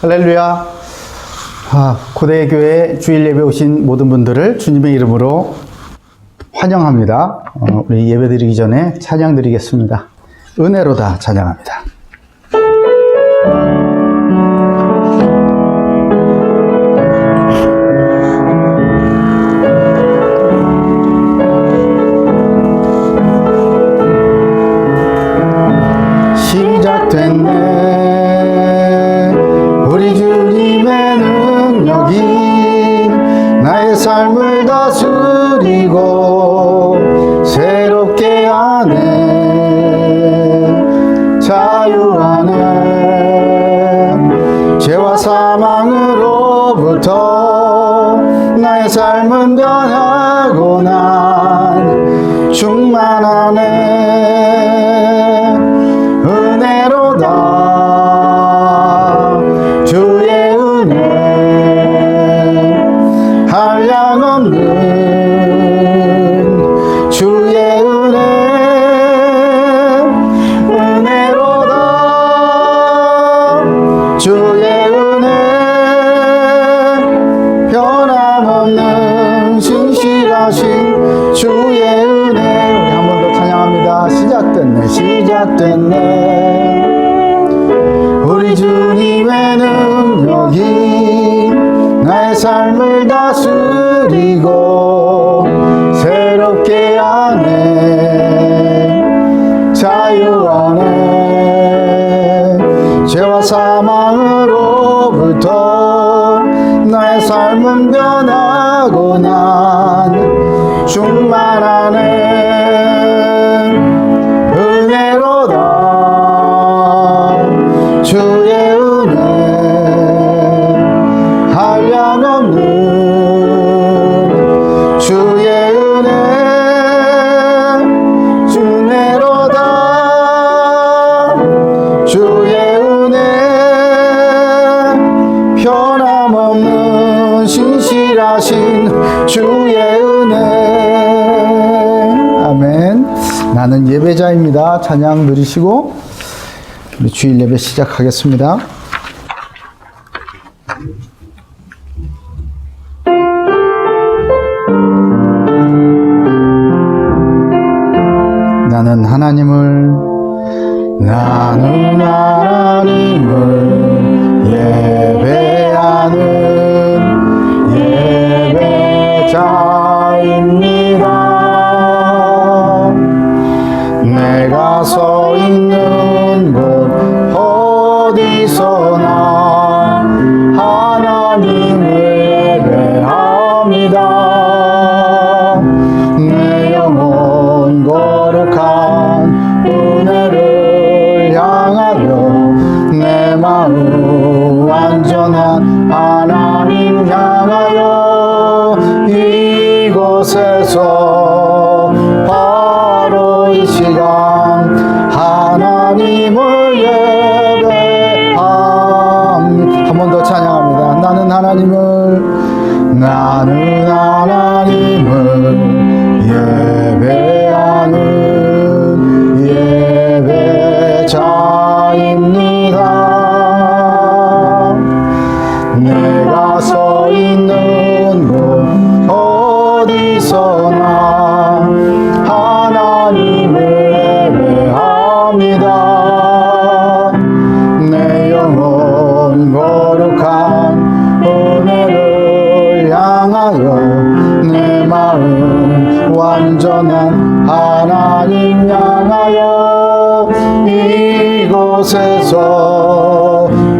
할렐루야. 고대교회 주일 예배 오신 모든 분들을 주님의 이름으로 환영합니다. 우리 예배 드리기 전에 찬양 드리겠습니다. 은혜로다 찬양합니다. 시작됐네 우리 주님의 능력이 나의 삶을 다스리고 새롭게 하네 자유하네 죄와 사망으로부터 나의 삶은 변하고 난 충만하네 은혜로다 주의 은혜 한량없는 주의 은혜 은혜로다 주의 은혜 변함없는 신실하신 주의 은혜 우리 한 번 더 찬양합니다. 시작됐네 우리 주님의 능력이 나의 삶을 다스리고 새롭게 하네 자유하네 죄와 사망으로부터 나의 삶은 변하고 난 충만하네 은혜로다 주의 은혜 한량없는 주의 은혜 은혜로다 주의 은혜 변함없는 신실하신 주의 은혜 아멘. 나는 예배자입니다. 찬양 누리시고 우리 주일 예배 시작하겠습니다. 나는 하나님을 예배하는 예배자입니다. 내가 서 있는 곳 어디서나 하나님을 예배합니다. 내 영혼 거룩한 은혜를 향하여 내 마음 완전한 하나님 향하여 이곳에서 바로 이 시간 하나님을 예배합니다. 한 번 더 찬양합니다. 나는 하나님을 예배하는 예배자입니다. 내가 서 있는 곳 어디서나 하나님을 예배합니다. 내 영혼 거룩한 은혜를 향하여 내 마음 완전한 하나님 향하여 이곳에서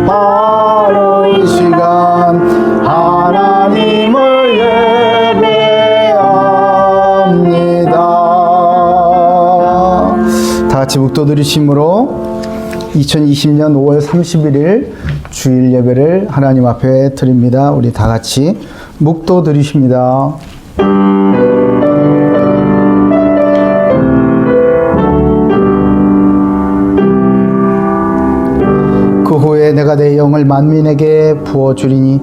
바로 이 시간 하나님을 예배합니다. 다 같이 묵도드리심으로 2020년 5월 31일 주일 예배를 하나님 앞에 드립니다. 우리 다 같이 묵도드리십니다. 그 후에 내가 내 영을 만민에게 부어주리니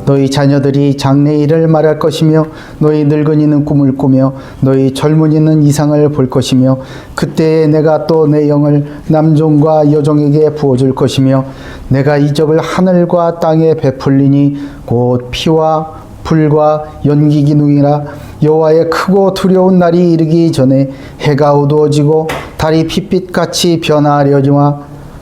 너희 자녀들이 장래일을 말할 것이며 너희 늙은이는 꿈을 꾸며 너희 젊은이는 이상을 볼 것이며 그때에 내가 또 내 영을 남종과 여종에게 부어줄 것이며 내가 이적을 하늘과 땅에 베풀리니 곧 피와 불과 연기 기둥이라 여호와의 크고 두려운 날이 이르기 전에 해가 어두워지고 달이 핏빛같이 변하려니와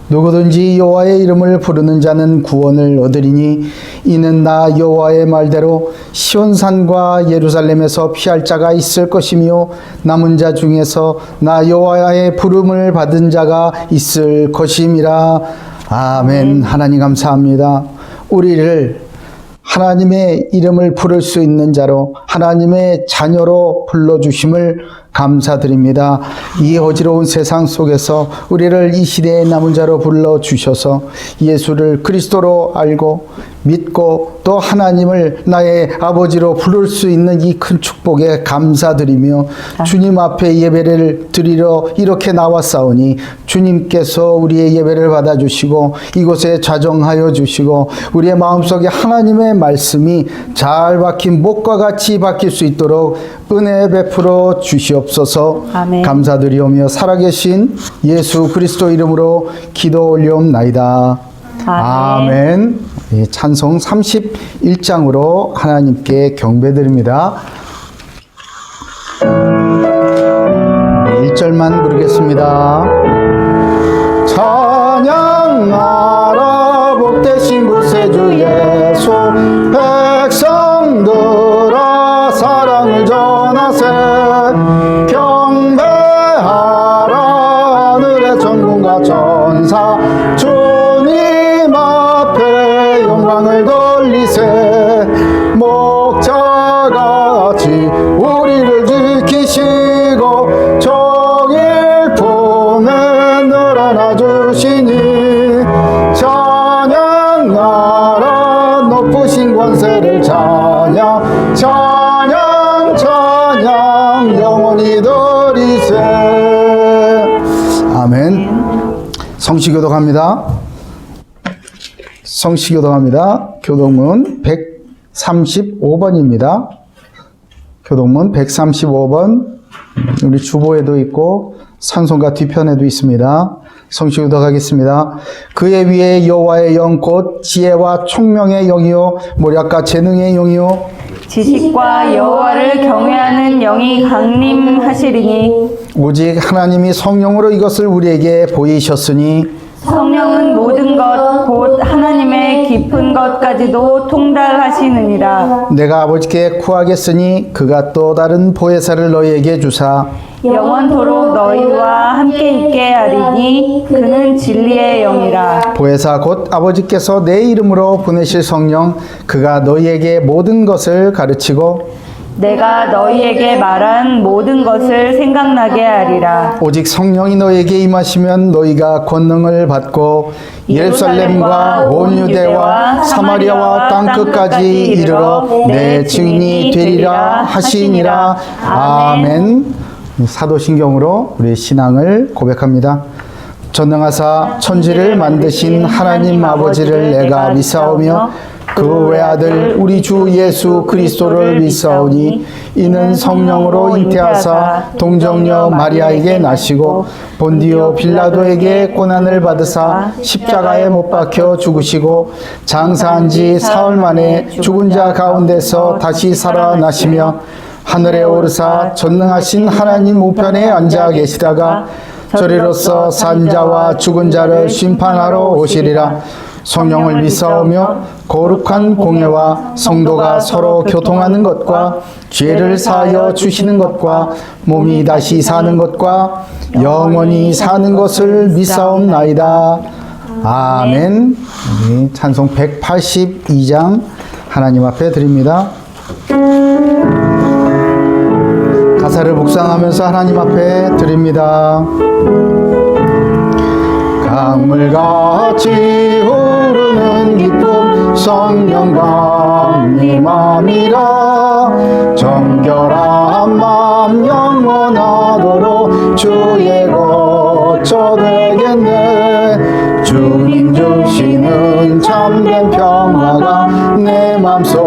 누구든지 여호와의 이름을 부르는 자는 구원을 얻으리니 이는 나 여호와의 말대로 시온산과 예루살렘에서 피할 자가 있을 것이며 남은 자 중에서 나 여호와의 부름을 받은 자가 있을 것임이라. 아멘. 하나님 감사합니다. 우리를 하나님의 이름을 부를 수 있는 자로 하나님의 자녀로 불러주심을 감사드립니다. 이 어지러운 세상 속에서 우리를 이 시대의 남은 자로 불러주셔서 예수를 그리스도로 알고 믿고 또 하나님을 나의 아버지로 부를 수 있는 이 큰 축복에 감사드리며 주님 앞에 예배를 드리러 이렇게 나왔사오니 주님께서 우리의 예배를 받아주시고 이곳에 좌정하여 주시고 우리의 마음속에 하나님의 말씀이 잘 박힌 목과 같이 박힐 수 있도록 은혜 베풀어 주시옵소서. 아멘. 감사드리오며 살아계신 예수 그리스도 이름으로 기도 올리옵나이다. 아멘. 예, 찬송 31장으로 하나님께 경배드립니다. 1절만 부르겠습니다. 찬양하라 복되신 구세주 예수 백성들아 사랑을 전하세 경배하라 하늘의 천군과 천사 주님 앞에 영광을 돌리세 목자같이 우리를 지키시고 종일 품에 늘 안아주시니 찬양하라 높으신 권세를 찬양 찬양 찬양 영원히 드리세. 아멘. 성시교도 갑니다. 성시교도 갑니다. 교동문 135번입니다. 교동문 135번. 우리 주보에도 있고 산송가 뒤편에도 있습니다. 성시교도 가겠습니다. 그의 위에 여호와의 영 곧 지혜와 총명의 영이요 모략과 재능의 영이요 지식과 여호와를 경외하는 영이 강림하시리니 오직 하나님이 성령으로 이것을 우리에게 보이셨으니 성령은 모든 것 곧 하나님의 깊은 것까지도 통달하시느니라. 내가 아버지께 구하겠으니 그가 또 다른 보혜사를 너희에게 주사 영원토록 너희와 함께 있게 하리니 그는 진리의 영이라. 보혜사 곧 아버지께서 내 이름으로 보내실 성령 그가 너희에게 모든 것을 가르치고 내가 너희에게 말한 모든 것을 생각나게 하리라. 오직 성령이 너희에게 임하시면 너희가 권능을 받고 예루살렘과 온 유대와 사마리아와 땅끝까지 이르러 내 증인이 되리라 하시니라. 아멘. 사도신경으로 우리 신앙을 고백합니다. 전능하사 천지를 만드신 하나님 아버지를 내가 믿사오며 그 외아들 우리 주 예수 그리스도를 믿사오니 이는 성령으로 잉태하사 동정녀 마리아에게 나시고 본디오 빌라도에게 고난을 받으사 십자가에 못 박혀 죽으시고 장사한 지 사흘 만에 죽은 자 가운데서 다시 살아나시며 하늘에 오르사 전능하신 하나님 우편에 앉아 계시다가 저리로서 산자와 죽은 자를 심판하러 오시리라. 성령을 믿사오며 거룩한 공예와 성도가 서로 교통하는 것과 죄를 사하여 주시는 것과 몸이 다시 사는 것과 영원히 사는 것을 믿사옵나이다. 아멘. 우리 찬송 182장 하나님 앞에 드립니다. 가사를 묵상하면서 하나님 앞에 드립니다. 강물같이 흐르는 기쁨 성령 강림함이라. 정결한 마음 영원하도록 주의 거처 되겠네. 주님 주시는 참된 평화가 내 맘속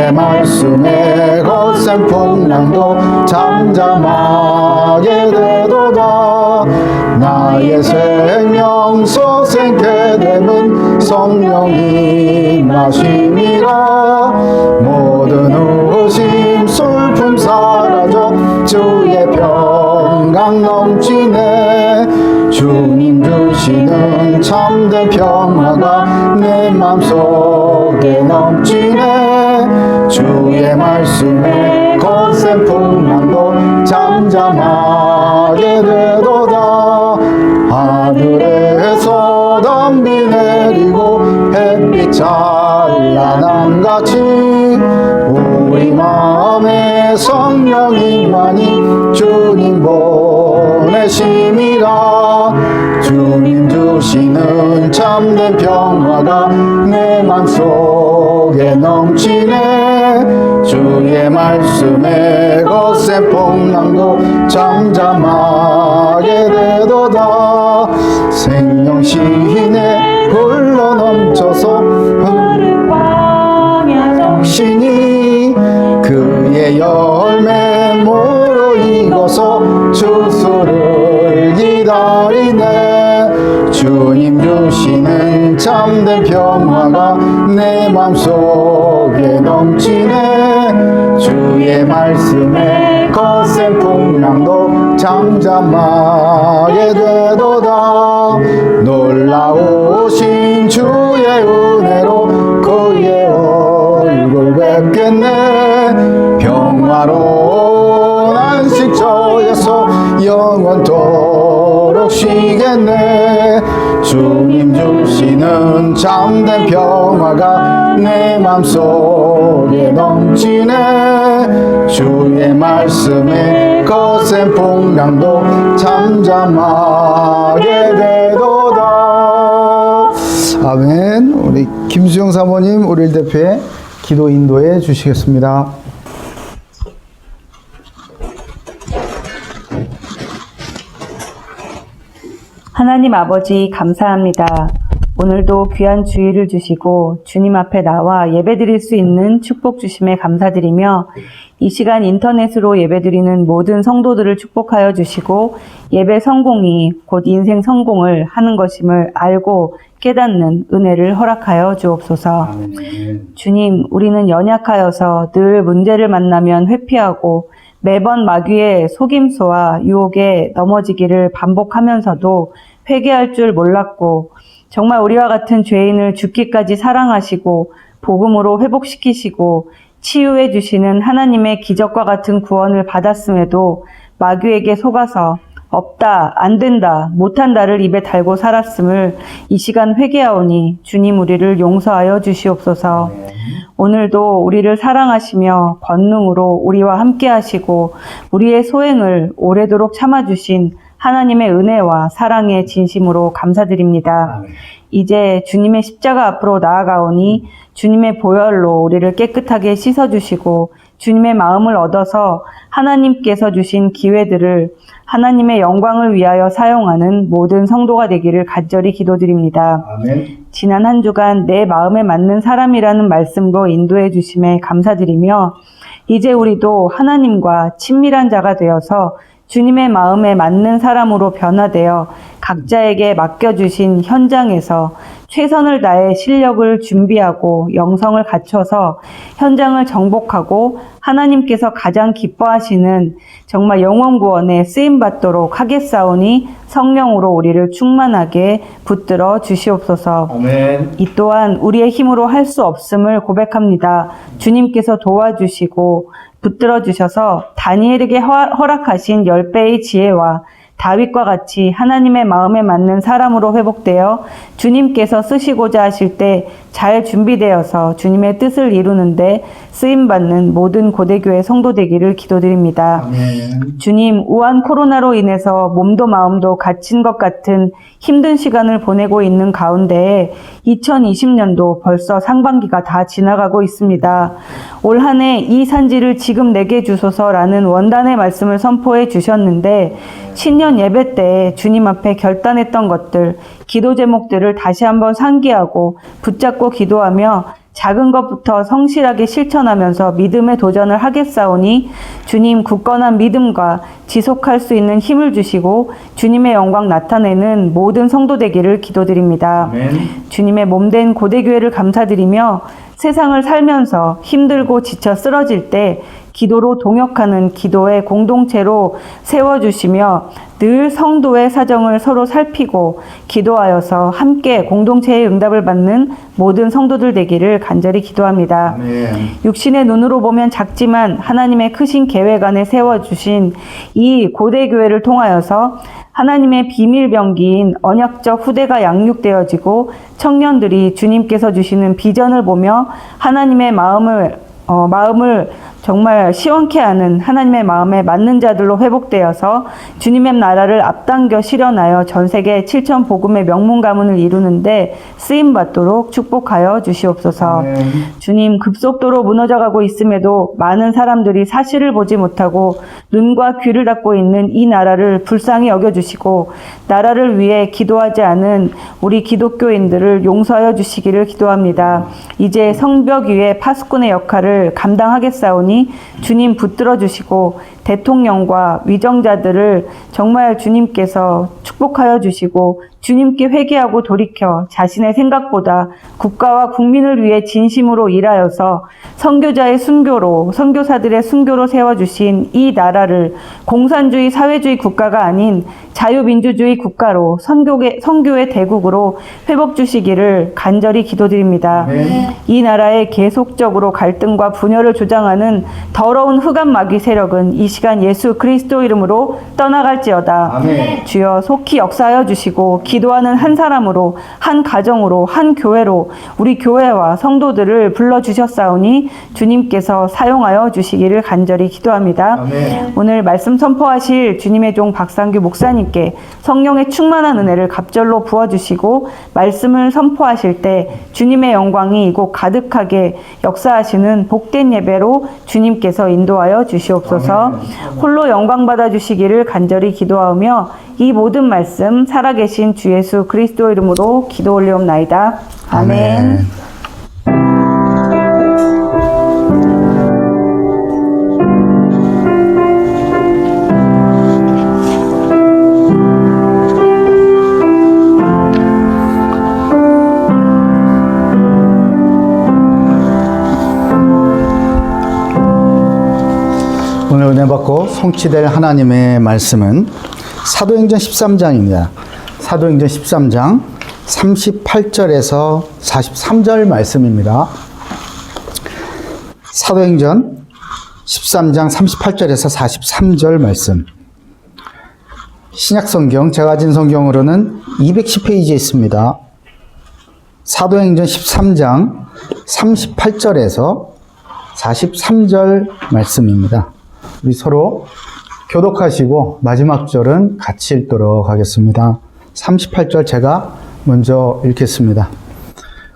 주의 말씀에 거센 풍랑도 잠잠하게 되도다. 나의 생명 소생케 됨은 성령이 마심이라. 모든 의심 슬픔 사라져 주의 평강 넘치네. 주님 주시는 참된 평화가 내 맘속에 넘치네. 주의 말씀에 거센 풍랑도 잠잠하게 되도다. 하늘에서 덤비 내리고 햇빛 찬란함같이 우리 마음에 성령이만이 주님 보내심이라. 주님 주시는 참된 평화가 내 맘속에 넘치네. 주의 말씀에 거센 풍랑도 잠잠하게 되도다. 생명신에 흘러 넘쳐서 신이 그의 열매모로 익어서 주수를 기다리네. 주님 주시는 참된 평화가 내 맘속에 넘치네. 주의 말씀에 거센 풍랑도 잠잠하게 되도다. 놀라우신 주의 은혜로 그의 얼굴 뵙겠네. 평화로운 안식처에서 영원토록 쉬겠네. 주님 주시는 참된 평화가 내 맘속에 넘치네. 주의 말씀에 거센 풍랑도 잠잠하게 되도다. 아멘. 우리 김수영 사모님 우리를 대표해 기도 인도해 주시겠습니다. 하나님 아버지 감사합니다. 오늘도 귀한 주일을 주시고 주님 앞에 나와 예배드릴 수 있는 축복 주심에 감사드리며 이 시간 인터넷으로 예배드리는 모든 성도들을 축복하여 주시고 예배 성공이 곧 인생 성공을 하는 것임을 알고 깨닫는 은혜를 허락하여 주옵소서. 주님, 우리는 연약하여서 늘 문제를 만나면 회피하고 매번 마귀의 속임수와 유혹에 넘어지기를 반복하면서도 회개할 줄 몰랐고 정말 우리와 같은 죄인을 죽기까지 사랑하시고 복음으로 회복시키시고 치유해 주시는 하나님의 기적과 같은 구원을 받았음에도 마귀에게 속아서 없다, 안 된다, 못한다를 입에 달고 살았음을 이 시간 회개하오니 주님 우리를 용서하여 주시옵소서. 오늘도 우리를 사랑하시며 권능으로 우리와 함께 하시고 우리의 소행을 오래도록 참아주신 하나님의 은혜와 사랑의 진심으로 감사드립니다. 이제 주님의 십자가 앞으로 나아가오니 주님의 보혈로 우리를 깨끗하게 씻어주시고 주님의 마음을 얻어서 하나님께서 주신 기회들을 하나님의 영광을 위하여 사용하는 모든 성도가 되기를 간절히 기도드립니다. 아멘. 지난 한 주간 내 마음에 맞는 사람이라는 말씀으로 인도해 주심에 감사드리며 이제 우리도 하나님과 친밀한 자가 되어서 주님의 마음에 맞는 사람으로 변화되어 각자에게 맡겨주신 현장에서 최선을 다해 실력을 준비하고 영성을 갖춰서 현장을 정복하고 하나님께서 가장 기뻐하시는 정말 영원 구원에 쓰임받도록 하겠사오니 성령으로 우리를 충만하게 붙들어 주시옵소서. 아멘. 이 또한 우리의 힘으로 할 수 없음을 고백합니다. 주님께서 도와주시고 붙들어 주셔서 다니엘에게 허락하신 10배의 지혜와 다윗과 같이 하나님의 마음에 맞는 사람으로 회복되어 주님께서 쓰시고자 하실 때 잘 준비되어서 주님의 뜻을 이루는데 쓰임받는 모든 고대교회 성도 되기를 기도드립니다. 아멘. 주님, 우한 코로나로 인해서 몸도 마음도 갇힌 것 같은 힘든 시간을 보내고 있는 가운데 2020년도 벌써 상반기가 다 지나가고 있습니다. 올 한 해 이 산지를 지금 내게 주소서라는 원단의 말씀을 선포해 주셨는데 신년 예배 때 주님 앞에 결단했던 것들, 기도 제목들을 다시 한번 상기하고 붙잡고 기도하며 작은 것부터 성실하게 실천하면서 믿음의 도전을 하겠사오니 주님 굳건한 믿음과 지속할 수 있는 힘을 주시고 주님의 영광 나타내는 모든 성도 되기를 기도드립니다. 주님의 몸된 고대교회를 감사드리며 세상을 살면서 힘들고 지쳐 쓰러질 때 기도로 동역하는 기도의 공동체로 세워주시며 늘 성도의 사정을 서로 살피고 기도하여서 함께 공동체의 응답을 받는 모든 성도들 되기를 간절히 기도합니다. 육신의 눈으로 보면 작지만 하나님의 크신 계획 안에 세워주신 이 고대교회를 통하여서 하나님의 비밀병기인 언약적 후대가 양육되어지고 청년들이 주님께서 주시는 비전을 보며 하나님의 마음을 정말 시원케 하는 하나님의 마음에 맞는 자들로 회복되어서 주님의 나라를 앞당겨 실현하여 전 세계 7천 복음의 명문 가문을 이루는데 쓰임 받도록 축복하여 주시옵소서. 주님, 급속도로 무너져가고 있음에도 많은 사람들이 사실을 보지 못하고 눈과 귀를 닫고 있는 이 나라를 불쌍히 여겨주시고 나라를 위해 기도하지 않은 우리 기독교인들을 용서하여 주시기를 기도합니다. 이제 성벽 위에 파수꾼의 역할을 감당하겠사오니 주님 붙들어 주시고 대통령과 위정자들을 정말 주님께서 축복하여 주시고 주님께 회개하고 돌이켜 자신의 생각보다 국가와 국민을 위해 진심으로 일하여서 선교자의 순교로 선교사들의 순교로 세워주신 이 나라를 공산주의 사회주의 국가가 아닌 자유민주주의 국가로 선교의 대국으로 회복 주시기를 간절히 기도드립니다. 이 나라에 계속적으로 갈등과 분열을 조장하는 더러운 흑암 마귀 세력은 이 시간 예수 그리스도 이름으로 떠나갈지어다. 주여 속히 역사하여 주시고 기도하는 한 사람으로 한 가정으로 한 교회로 우리 교회와 성도들을 불러주셨사오니 주님께서 사용하여 주시기를 간절히 기도합니다. 오늘 말씀 선포하실 주님의 종 박상규 목사님께 성령의 충만한 은혜를 갑절로 부어주시고 말씀을 선포하실 때 주님의 영광이 이곳 가득하게 역사하시는 복된 예배로 주님께서 인도하여 주시옵소서. 홀로 영광 받아 주시기를 간절히 기도하며 이 모든 말씀 살아계신 주 예수 그리스도 이름으로 기도 올리옵나이다. 아멘. 오늘 은혜 받고 성취될 하나님의 말씀은 사도행전 13장입니다. 사도행전 13장 38절에서 43절 말씀입니다. 사도행전 13장 38절에서 43절 말씀. 신약성경, 제가 가진 성경으로는 210페이지에 있습니다. 사도행전 13장 38절에서 43절 말씀입니다. 우리 서로 교독하시고 마지막 절은 같이 읽도록 하겠습니다. 38절 제가 먼저 읽겠습니다.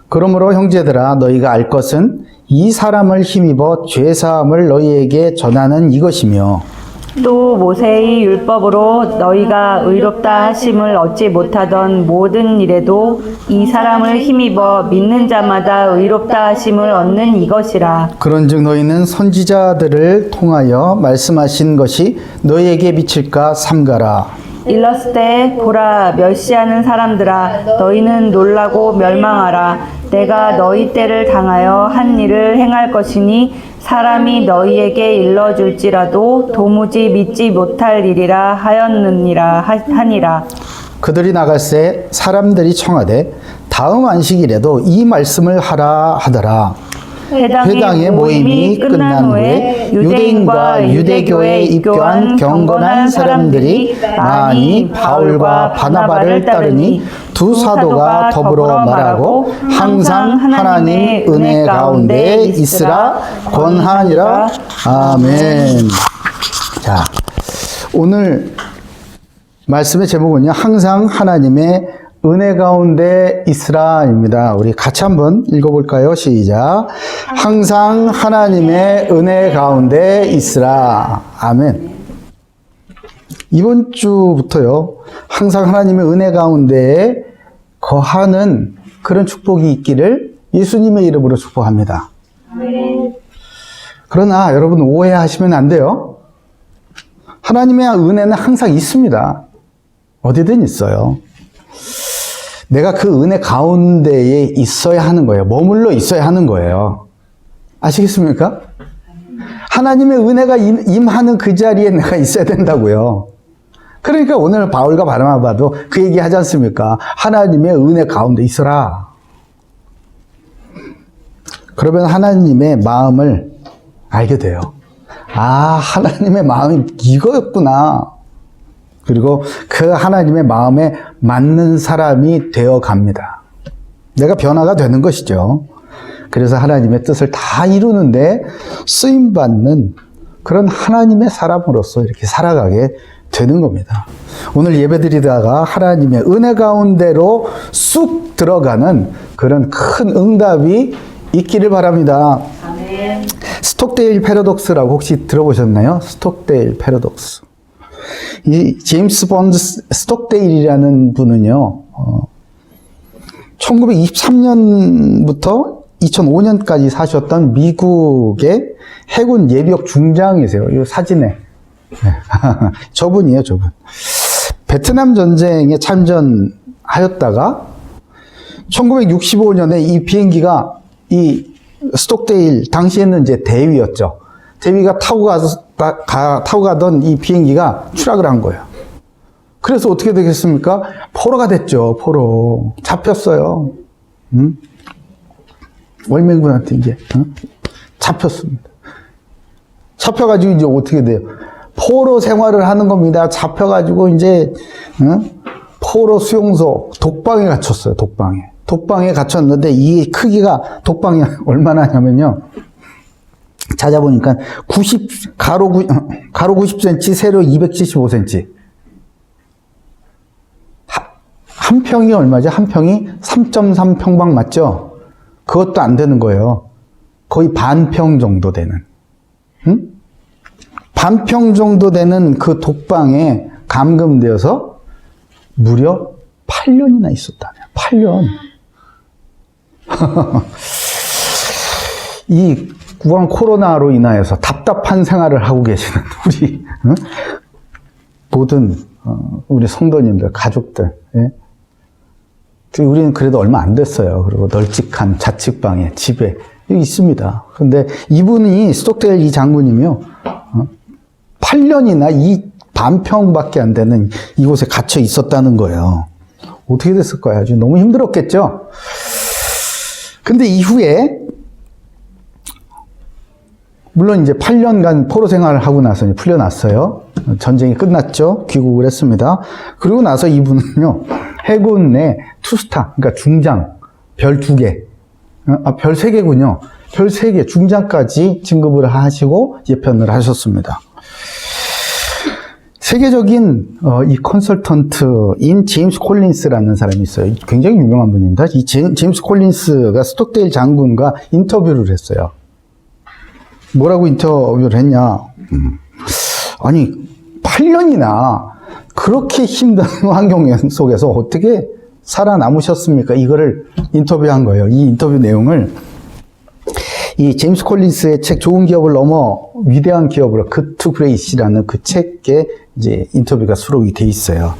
그러므로 형제들아 너희가 알 것은 이 사람을 힘입어 죄사함을 너희에게 전하는 이것이며 또 모세의 율법으로 너희가 의롭다 하심을 얻지 못하던 모든 일에도 이 사람을 힘입어 믿는 자마다 의롭다 하심을 얻는 이것이라. 그런즉 너희는 선지자들을 통하여 말씀하신 것이 너희에게 미칠까 삼가라. 일렀을 때 보라 멸시하는 사람들아 너희는 놀라고 멸망하라. 내가 너희 때를 당하여 한 일을 행할 것이니 사람이 너희에게 일러줄지라도 도무지 믿지 못할 일이라 하니라. 그들이 나갈새 사람들이 청하되 다음 안식일에도 이 말씀을 하라 하더라. 회당의 모임이 끝난 후에 유대인과 유대교에 입교한 경건한 사람들이 많이 바울과 바나바를 따르니 두 사도가 더불어 말하고 항상 하나님의 은혜 가운데 있으라 권하니라. 아멘. 자, 오늘 말씀의 제목은요, 항상 하나님의 은혜 가운데 있으라입니다. 우리 같이 한번 읽어볼까요? 시작. 항상 하나님의 은혜 가운데 있으라. 아멘. 이번 주부터요, 항상 하나님의 은혜 가운데 거하는 그런 축복이 있기를 예수님의 이름으로 축복합니다. 그러나 여러분 오해하시면 안 돼요. 하나님의 은혜는 항상 있습니다. 어디든 있어요. 내가 그 은혜 가운데에 있어야 하는 거예요. 머물러 있어야 하는 거예요. 아시겠습니까? 하나님의 은혜가 임하는 그 자리에 내가 있어야 된다고요. 그러니까 오늘 바울과 바나바도 그 얘기 하지 않습니까? 하나님의 은혜 가운데 있어라. 그러면 하나님의 마음을 알게 돼요. 아, 하나님의 마음이 이거였구나. 그리고 그 하나님의 마음에 맞는 사람이 되어 갑니다. 내가 변화가 되는 것이죠. 그래서 하나님의 뜻을 다 이루는데 쓰임받는 그런 하나님의 사람으로서 이렇게 살아가게 되는 겁니다. 오늘 예배드리다가 하나님의 은혜 가운데로 쑥 들어가는 그런 큰 응답이 있기를 바랍니다. 아멘. 스톡데일 패러독스라고 혹시 들어보셨나요? 스톡데일 패러독스. 이 제임스 본드 스톡데일이라는 분은요, 1923년부터 2005년까지 사셨던 미국의 해군 예비역 중장이세요. 이 사진에. 저분이에요, 저분. 베트남 전쟁에 참전하였다가 1965년에 이 비행기가 이 스톡데일, 당시에는 이제 대위였죠. 대위가 타고 가던 이 비행기가 추락을 한 거예요. 그래서 어떻게 되겠습니까? 포로가 됐죠, 포로. 잡혔어요. 응? 월맹군한테 이제, 응? 잡혔습니다. 잡혀가지고 이제 어떻게 돼요? 포로 생활을 하는 겁니다. 잡혀가지고 이제, 응? 포로 수용소, 독방에 갇혔어요, 독방에. 독방에 갇혔는데 이 크기가 독방이 얼마나 하냐면요. 찾아보니까 가로 90cm, 세로 275cm. 한 평이 얼마죠? 한 평이 3.3평방 맞죠? 그것도 안 되는 거예요. 거의 반평 정도 되는. 응? 반평 정도 되는 그 독방에 감금되어서 무려 8년이나 있었다네요. 8년. 이 구강 코로나로 인하여서 답답한 생활을 하고 계시는 우리 모든 우리 성도님들, 가족들. 예? 우리는 그래도 얼마 안 됐어요. 그리고 널찍한 자취방에, 집에 있습니다. 근데 이분이 스톡데일 이 장군님이요, 8년이나 이 반평밖에 안 되는 이곳에 갇혀 있었다는 거예요. 어떻게 됐을까요? 아주 너무 힘들었겠죠? 근데 이후에, 물론 이제 8년간 포로 생활을 하고 나서 이제 풀려났어요. 전쟁이 끝났죠. 귀국을 했습니다. 그리고 나서 이분은요, 해군 내 투스타, 그러니까 중장, 별 2개, 별 3개군요. 별 3개, 중장까지 진급을 하시고 예편을 하셨습니다. 세계적인 이 컨설턴트인 제임스 콜린스라는 사람이 있어요. 굉장히 유명한 분입니다. 이 제임스 콜린스가 스톡데일 장군과 인터뷰를 했어요. 뭐라고 인터뷰를 했냐? 아니 8년이나 그렇게 힘든 환경 속에서 어떻게 살아남으셨습니까? 이거를 인터뷰한 거예요. 이 인터뷰 내용을 이 제임스 콜린스의 책 좋은 기업을 넘어 위대한 기업으로 Good to Great이라는 그 책에 이제 인터뷰가 수록이 돼 있어요.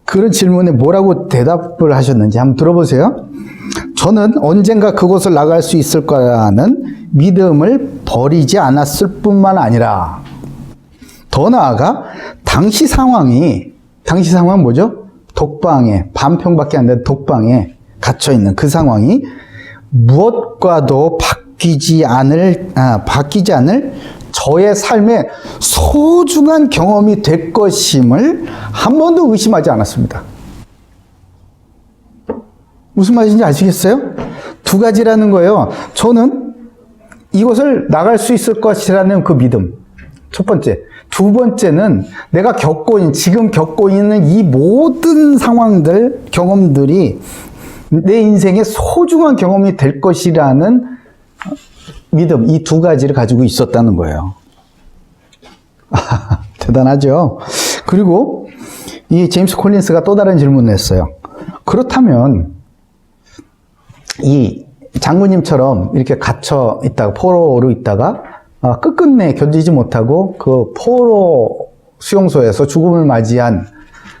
그런 질문에 뭐라고 대답을 하셨는지 한번 들어보세요. 저는 언젠가 그곳을 나갈 수 있을 거라는 믿음을 버리지 않았을 뿐만 아니라 더 나아가 당시 상황은 뭐죠? 독방에, 반평밖에 안 되는 독방에 갇혀 있는 그 상황이 무엇과도 바뀌지 않을 저의 삶의 소중한 경험이 될 것임을 한 번도 의심하지 않았습니다. 무슨 말인지 아시겠어요? 2가지라는 거예요. 저는 이곳을 나갈 수 있을 것이라는 그 믿음. 첫 번째. 2번째는 내가 지금 겪고 있는 이 모든 상황들, 경험들이 내 인생의 소중한 경험이 될 것이라는 믿음, 이 2가지를 가지고 있었다는 거예요. 대단하죠? 그리고 이 제임스 콜린스가 또 다른 질문을 했어요. 그렇다면 이 장군님처럼 이렇게 갇혀 있다가, 포로로 있다가, 끝끝내 견디지 못하고 그 포로 수용소에서 죽음을 맞이한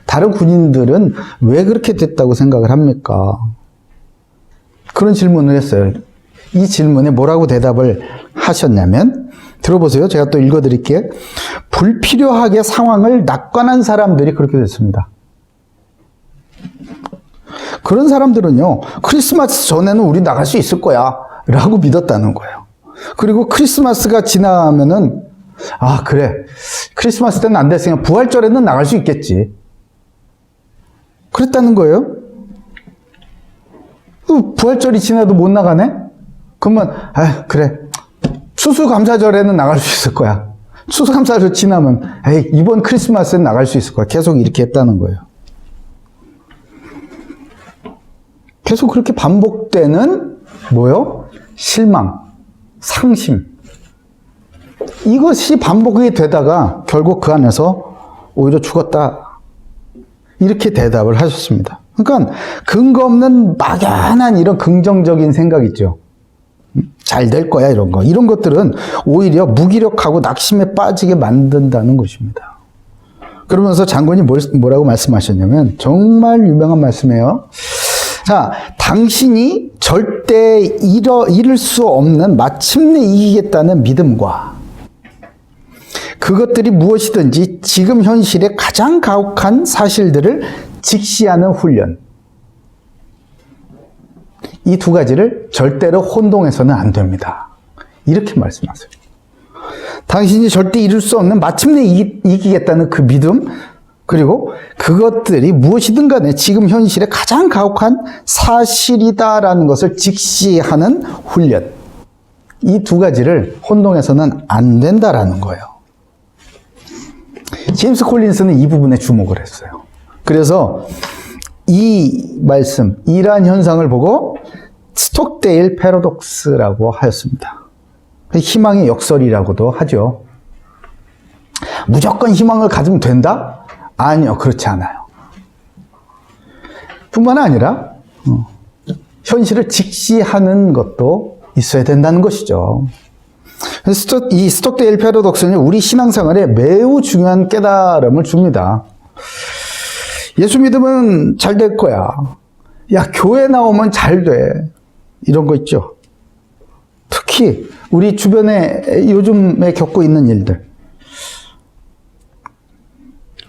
다른 군인들은 왜 그렇게 됐다고 생각을 합니까? 그런 질문을 했어요. 이 질문에 뭐라고 대답을 하셨냐면, 들어보세요. 제가 또 읽어드릴게요. 불필요하게 상황을 낙관한 사람들이 그렇게 됐습니다. 그런 사람들은요, 크리스마스 전에는 우리 나갈 수 있을 거야 라고 믿었다는 거예요. 그리고 크리스마스가 지나면은, 그래, 크리스마스 때는 안 됐으니까 부활절에는 나갈 수 있겠지, 그랬다는 거예요. 부활절이 지나도 못 나가네? 그러면 그래, 추수감사절에는 나갈 수 있을 거야. 추수감사절 지나면 이번 크리스마스엔 나갈 수 있을 거야. 계속 이렇게 했다는 거예요. 계속 그렇게 반복되는 뭐요? 실망, 상심. 이것이 반복이 되다가 결국 그 안에서 오히려 죽었다, 이렇게 대답을 하셨습니다. 그러니까 근거 없는 막연한 이런 긍정적인 생각 있죠. 잘 될 거야, 이런 거. 이런 것들은 오히려 무기력하고 낙심에 빠지게 만든다는 것입니다. 그러면서 장군이 뭐라고 말씀하셨냐면, 정말 유명한 말씀이에요. 자, 당신이 절대 잃을 수 없는 마침내 이기겠다는 믿음과 그것들이 무엇이든지 지금 현실의 가장 가혹한 사실들을 직시하는 훈련. 이 두 가지를 절대로 혼동해서는 안 됩니다. 이렇게 말씀하세요. 당신이 절대 잃을 수 없는 마침내 이기겠다는 그 믿음, 그리고 그것들이 무엇이든 간에 지금 현실의 가장 가혹한 사실이다라는 것을 직시하는 훈련. 이 두 가지를 혼동해서는 안 된다라는 거예요. 제임스 콜린스는 이 부분에 주목을 했어요. 그래서 이 말씀, 이러한 현상을 보고 스톡데일 패러독스라고 하였습니다. 희망의 역설이라고도 하죠. 무조건 희망을 가지면 된다? 아니요, 그렇지 않아요. 뿐만 아니라 현실을 직시하는 것도 있어야 된다는 것이죠. 이 스톡데일 패러독스는 우리 신앙생활에 매우 중요한 깨달음을 줍니다. 예수 믿으면 잘 될 거야. 야, 교회 나오면 잘 돼. 이런 거 있죠. 특히 우리 주변에 요즘에 겪고 있는 일들.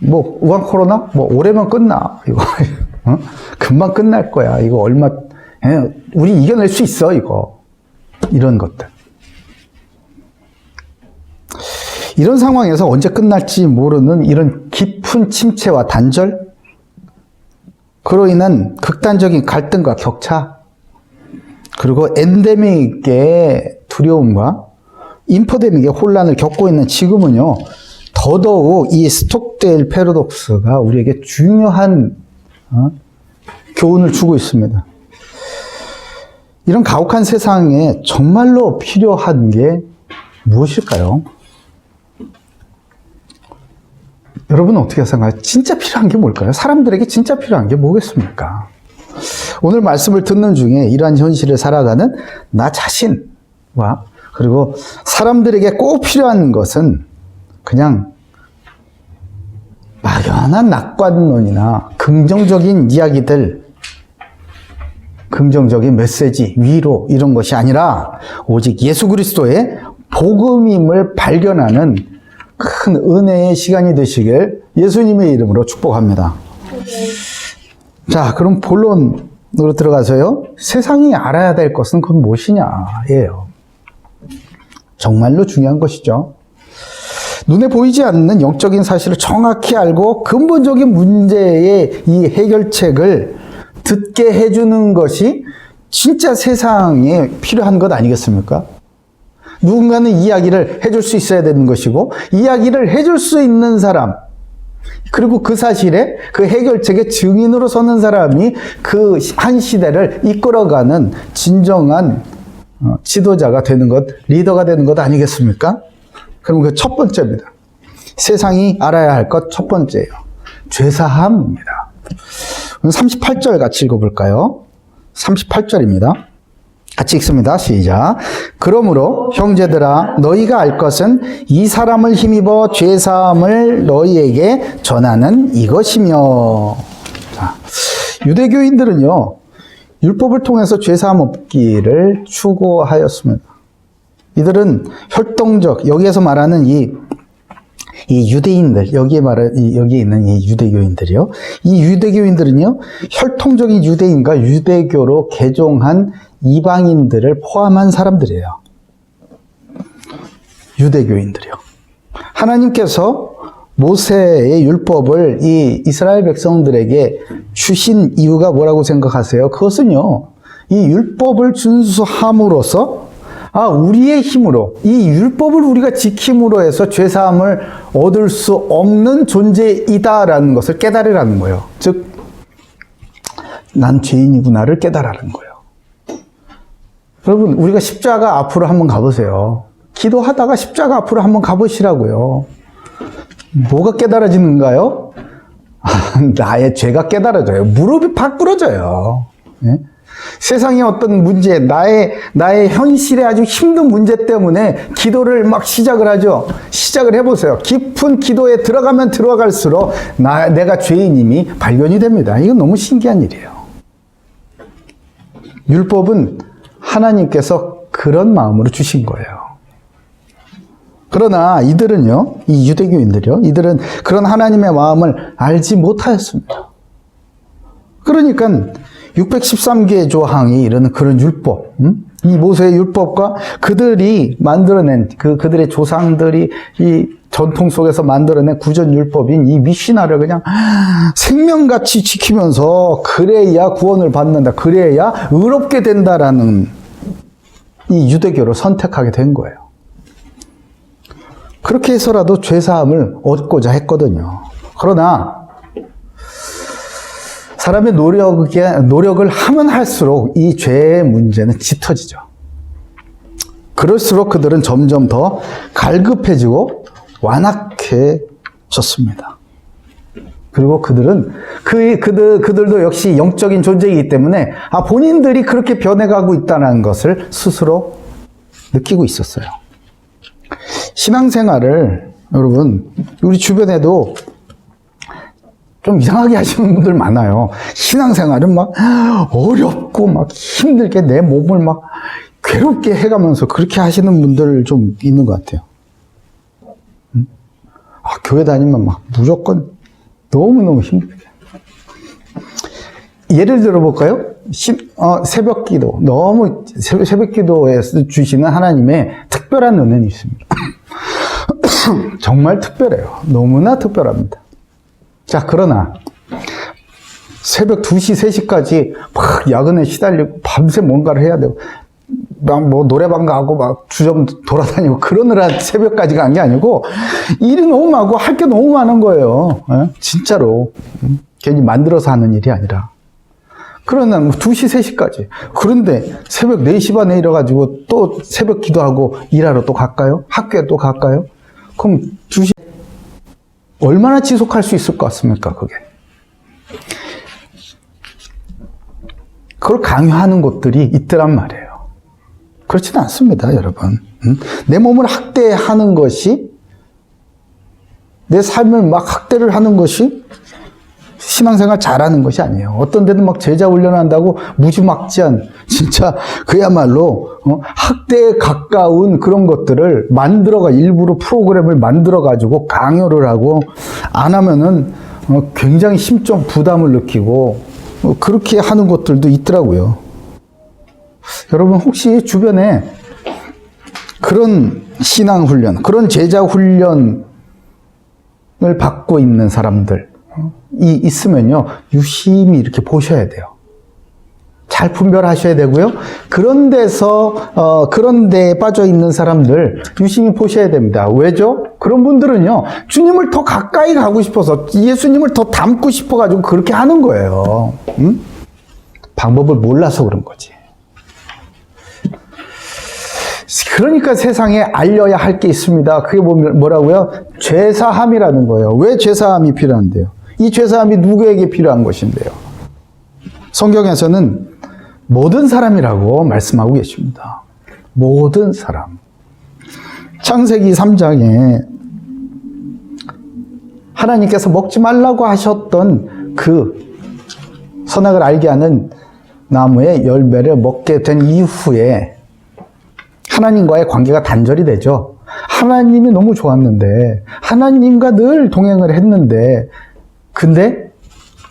뭐 우한 코로나? 뭐 올해만 끝나. 이거 금방 끝날 거야. 이거 우리 이겨낼 수 있어, 이거. 이런 것들. 이런 상황에서 언제 끝날지 모르는 이런 깊은 침체와 단절, 그로 인한 극단적인 갈등과 격차, 그리고 엔데믹의 두려움과 인포데믹의 혼란을 겪고 있는 지금은요, 더더욱 이 스톡데일 패러독스가 우리에게 중요한 교훈을 주고 있습니다. 이런 가혹한 세상에 정말로 필요한 게 무엇일까요? 여러분은 어떻게 생각해요? 진짜 필요한 게 뭘까요? 사람들에게 진짜 필요한 게 뭐겠습니까? 오늘 말씀을 듣는 중에 이러한 현실을 살아가는 나 자신과 그리고 사람들에게 꼭 필요한 것은 그냥 막연한 낙관론이나 긍정적인 이야기들, 긍정적인 메시지, 위로 이런 것이 아니라 오직 예수 그리스도의 복음임을 발견하는 큰 은혜의 시간이 되시길 예수님의 이름으로 축복합니다. 자, 그럼 본론으로 들어가서요. 세상이 알아야 될 것은 그건 무엇이냐예요. 정말로 중요한 것이죠. 눈에 보이지 않는 영적인 사실을 정확히 알고 근본적인 문제의 이 해결책을 듣게 해주는 것이 진짜 세상에 필요한 것 아니겠습니까? 누군가는 이야기를 해줄 수 있어야 되는 것이고, 이야기를 해줄 수 있는 사람, 그리고 그 사실에 그 해결책의 증인으로 서는 사람이 그 한 시대를 이끌어가는 진정한 지도자가 되는 것, 리더가 되는 것 아니겠습니까? 그럼 그 첫 번째입니다. 세상이 알아야 할 것 첫 번째예요. 죄사함입니다. 38절 같이 읽어볼까요? 38절입니다. 같이 읽습니다. 시작. 그러므로 형제들아 너희가 알 것은 이 사람을 힘입어 죄사함을 너희에게 전하는 이것이며. 자, 유대교인들은요 율법을 통해서 죄사함 없기를 추구하였습니다. 이들은 혈통적, 여기에서 말하는 이 유대인들, 여기에 있는 이 유대교인들이요. 이 유대교인들은요, 혈통적인 유대인과 유대교로 개종한 이방인들을 포함한 사람들이에요. 유대교인들이요. 하나님께서 모세의 율법을 이 이스라엘 백성들에게 주신 이유가 뭐라고 생각하세요? 그것은요, 이 율법을 준수함으로써 우리의 힘으로, 이 율법을 우리가 지킴으로 해서 죄사함을 얻을 수 없는 존재이다라는 것을 깨달으라는 거예요. 즉, 난 죄인이구나를 깨달으라는 거예요. 여러분, 우리가 십자가 앞으로 한번 가보세요. 기도하다가 십자가 앞으로 한번 가보시라고요. 뭐가 깨달아지는가요? 나의 죄가 깨달아져요. 무릎이 팍 꿇어져요. 예? 세상의 어떤 문제, 나의 현실의 아주 힘든 문제 때문에 기도를 막 시작을 하죠. 시작을 해보세요. 깊은 기도에 들어가면 들어갈수록 내가 죄인임이 발견이 됩니다. 이건 너무 신기한 일이에요. 율법은 하나님께서 그런 마음으로 주신 거예요. 그러나 이들은요, 이 유대교인들이요, 이들은 그런 하나님의 마음을 알지 못하였습니다. 그러니까 613개의 조항이 이르는 그런 율법, 이 모세의 율법과 그들이 만들어낸 그들의 조상들이 이 전통 속에서 만들어낸 구전 율법인 이 미시나를 그냥 생명같이 지키면서 그래야 구원을 받는다, 그래야 의롭게 된다라는 이 유대교를 선택하게 된 거예요. 그렇게 해서라도 죄사함을 얻고자 했거든요. 그러나 사람의 노력을 하면 할수록 이 죄의 문제는 짙어지죠. 그럴수록 그들은 점점 더 갈급해지고 완악해졌습니다. 그리고 그들은 그들도 역시 영적인 존재이기 때문에 본인들이 그렇게 변해가고 있다는 것을 스스로 느끼고 있었어요. 신앙생활을 여러분 우리 주변에도 좀 이상하게 하시는 분들 많아요. 신앙생활은 막 어렵고 막 힘들게 내 몸을 막 괴롭게 해가면서 그렇게 하시는 분들 좀 있는 것 같아요. 교회 다니면 막 무조건 너무너무 힘들게. 예를 들어볼까요? 새벽 기도. 너무 새벽 기도에서 주시는 하나님의 특별한 은혜는 있습니다. 정말 특별해요. 너무나 특별합니다. 자, 그러나 새벽 2시, 3시까지 막 야근에 시달리고 밤새 뭔가를 해야 되고 막 뭐 노래방 가고 막 주점 돌아다니고 그러느라 새벽까지 간 게 아니고 일이 너무 많고 할 게 너무 많은 거예요. 진짜로. 괜히 만들어서 하는 일이 아니라. 그러나 2시, 3시까지. 그런데 새벽 4시 반에 일어가지고 또 새벽 기도하고 일하러 또 갈까요? 학교에 또 갈까요? 그럼 2시 얼마나 지속할 수 있을 것 같습니까, 그게? 그걸 강요하는 곳들이 있더란 말이에요. 그렇지는 않습니다, 여러분. 내 몸을 학대하는 것이, 내 삶을 막 학대를 하는 것이 신앙생활 잘하는 것이 아니에요. 어떤 데는 막 제자 훈련한다고 무지막지한, 진짜 그야말로 학대에 가까운 그런 것들을 일부러 프로그램을 만들어가지고 강요를 하고, 안 하면은 굉장히 심적 부담을 느끼고, 그렇게 하는 것들도 있더라고요. 여러분 혹시 주변에 그런 신앙훈련, 그런 제자 훈련을 받고 있는 사람들이 있으면요, 유심히 이렇게 보셔야 돼요. 잘 분별하셔야 되고요. 그런 데에 빠져 있는 사람들 유심히 보셔야 됩니다. 왜죠? 그런 분들은요, 주님을 더 가까이 가고 싶어서, 예수님을 더 닮고 싶어가지고 그렇게 하는 거예요. 방법을 몰라서 그런 거지. 그러니까 세상에 알려야 할 게 있습니다. 그게 뭐라고요? 죄사함이라는 거예요. 왜 죄사함이 필요한데요? 이 죄사함이 누구에게 필요한 것인데요? 성경에서는 모든 사람이라고 말씀하고 계십니다. 모든 사람. 창세기 3장에 하나님께서 먹지 말라고 하셨던 그 선악을 알게 하는 나무의 열매를 먹게 된 이후에 하나님과의 관계가 단절이 되죠. 하나님이 너무 좋았는데, 하나님과 늘 동행을 했는데, 근데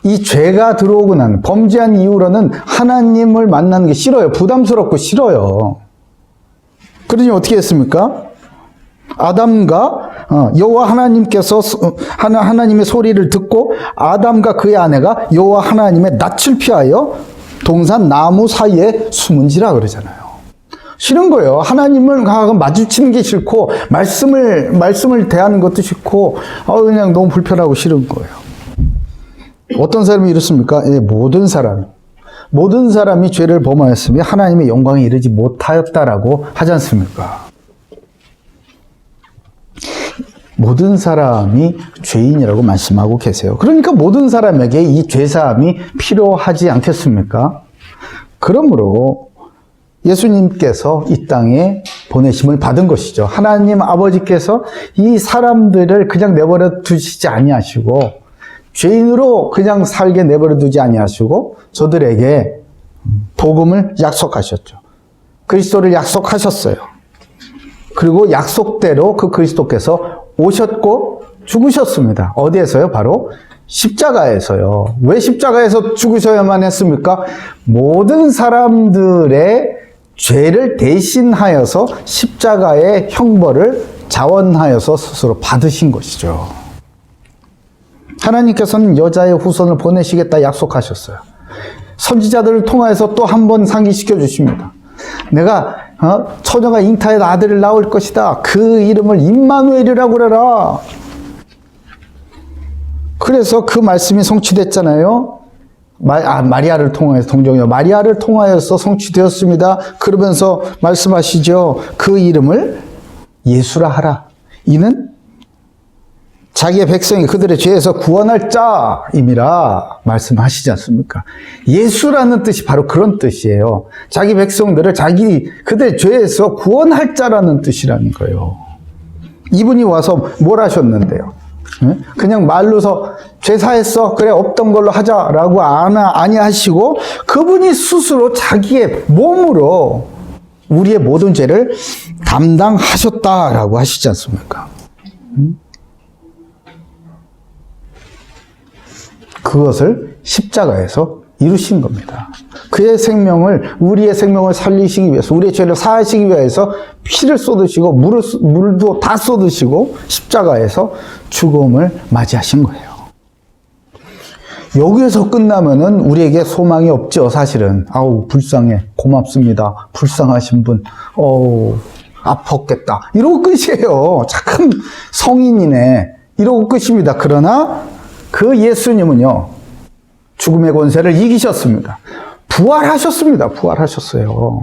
이 죄가 들어오고 난 범죄한 이후로는 하나님을 만나는 게 싫어요. 부담스럽고 싫어요. 그러니 어떻게 했습니까? 아담과 여호와 하나님께서 하나님의 소리를 듣고 아담과 그의 아내가 여호와 하나님의 낯을 피하여 동산 나무 사이에 숨은지라 그러잖아요. 싫은 거예요. 하나님을 마주치는 게 싫고 말씀을 대하는 것도 싫고 그냥 너무 불편하고 싫은 거예요. 어떤 사람이 이렇습니까? 예, 모든 사람이 죄를 범하였으며 하나님의 영광에 이르지 못하였다라고 하지 않습니까? 모든 사람이 죄인이라고 말씀하고 계세요. 그러니까 모든 사람에게 이 죄사함이 필요하지 않겠습니까? 그러므로 예수님께서 이 땅에 보내심을 받은 것이죠. 하나님 아버지께서 이 사람들을 그냥 내버려 두시지 아니하시고 죄인으로 그냥 살게 내버려 두지 아니하시고 저들에게 복음을 약속하셨죠. 그리스도를 약속하셨어요. 그리고 약속대로 그 그리스도께서 오셨고 죽으셨습니다. 어디에서요? 바로 십자가에서요. 왜 십자가에서 죽으셔야만 했습니까? 모든 사람들의 죄를 대신하여서 십자가의 형벌을 자원하여서 스스로 받으신 것이죠. 하나님께서는 여자의 후손을 보내시겠다 약속하셨어요. 선지자들을 통하여서 또 한 번 상기시켜 주십니다. 내가 처녀가 잉타에 아들을 낳을 것이다. 그 이름을 임마누엘이라고 그래라. 그래서 그 말씀이 성취됐잖아요. 마리아를 통하여서 동정이요. 마리아를 통하여서 성취되었습니다. 그러면서 말씀하시죠. 그 이름을 예수라 하라. 이는 자기의 백성이 그들의 죄에서 구원할 자임이라 말씀하시지 않습니까? 예수라는 뜻이 바로 그런 뜻이에요. 자기 백성들을 그들의 죄에서 구원할 자라는 뜻이라는 거예요. 이분이 와서 뭘 하셨는데요? 그냥 말로서 죄 사했어. 그래 없던 걸로 하자라고 아니하시고 그분이 스스로 자기의 몸으로 우리의 모든 죄를 담당하셨다라고 하시지 않습니까? 그것을 십자가에서 이루신 겁니다. 그의 생명을, 우리의 생명을 살리시기 위해서, 우리의 죄를 사하시기 위해서 피를 쏟으시고 물도 다 쏟으시고 십자가에서 죽음을 맞이하신 거예요. 여기에서 끝나면은 우리에게 소망이 없죠, 사실은. 아우, 불쌍해. 고맙습니다. 불쌍하신 분. 아팠겠다. 이러고 끝이에요. 참 성인이네. 이러고 끝입니다. 그러나 그 예수님은요, 죽음의 권세를 이기셨습니다. 부활하셨습니다. 부활하셨어요.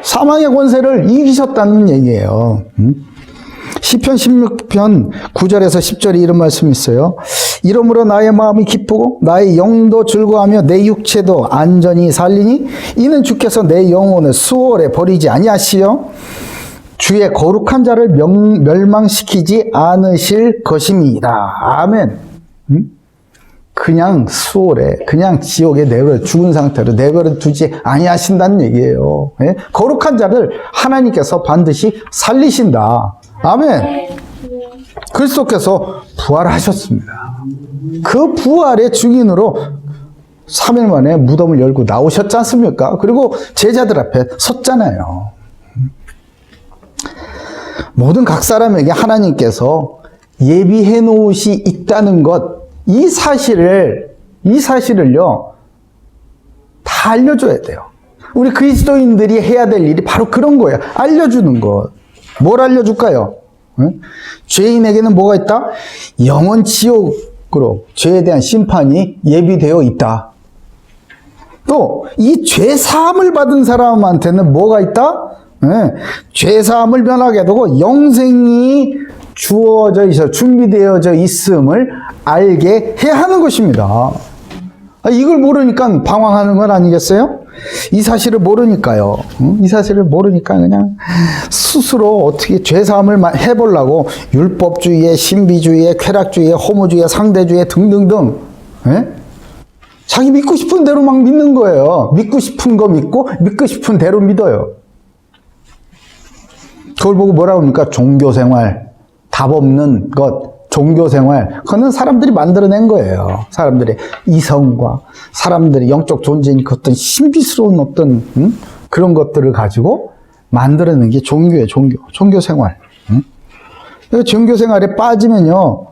사망의 권세를 이기셨다는 얘기예요. 시편 16편 9절에서 10절에 이런 말씀이 있어요. 이러므로 나의 마음이 기쁘고 나의 영도 즐거워하며 내 육체도 안전히 살리니 이는 주께서 내 영혼을 수월에 버리지 아니하시어 주의 거룩한 자를 멸망시키지 않으실 것임이라. 아멘. 그냥 수월에, 그냥 지옥에 내버려 죽은 상태로 내버려 두지 아니하신다는 얘기예요. 예? 거룩한 자를 하나님께서 반드시 살리신다. 아멘. 그리스도께서 부활하셨습니다. 그 부활의 증인으로 3일 만에 무덤을 열고 나오셨지 않습니까? 그리고 제자들 앞에 섰잖아요. 모든 각 사람에게 하나님께서 예비해 놓으시 있다는 것, 이 사실을요, 다 알려줘야 돼요. 우리 그리스도인들이 해야 될 일이 바로 그런 거예요. 알려주는 것. 뭘 알려줄까요? 죄인에게는 뭐가 있다? 영원 지옥으로 죄에 대한 심판이 예비되어 있다. 또 이 죄 사함을 받은 사람한테는 뭐가 있다? 죄 사함을 면하게 되고 영생이 주어져 있어 준비되어져 있음을 알게 해야 하는 것입니다. 이걸 모르니까 방황하는 건 아니겠어요? 이 사실을 모르니까요. 이 사실을 모르니까 그냥 스스로 어떻게 죄사함을 해보려고 율법주의에, 신비주의에, 쾌락주의에, 허무주의에, 상대주의에 등등등, 예? 자기 믿고 싶은 대로 막 믿는 거예요. 믿고 싶은 거 믿고 믿고 싶은 대로 믿어요. 그걸 보고 뭐라고 합니까? 종교생활, 답 없는 것, 종교생활. 그거는 사람들이 만들어낸 거예요. 사람들의 이성과 사람들의 영적 존재인 그 어떤 신비스러운 어떤 그런 것들을 가지고 만들어낸 게 종교예요. 종교생활. 종교생활에 빠지면요,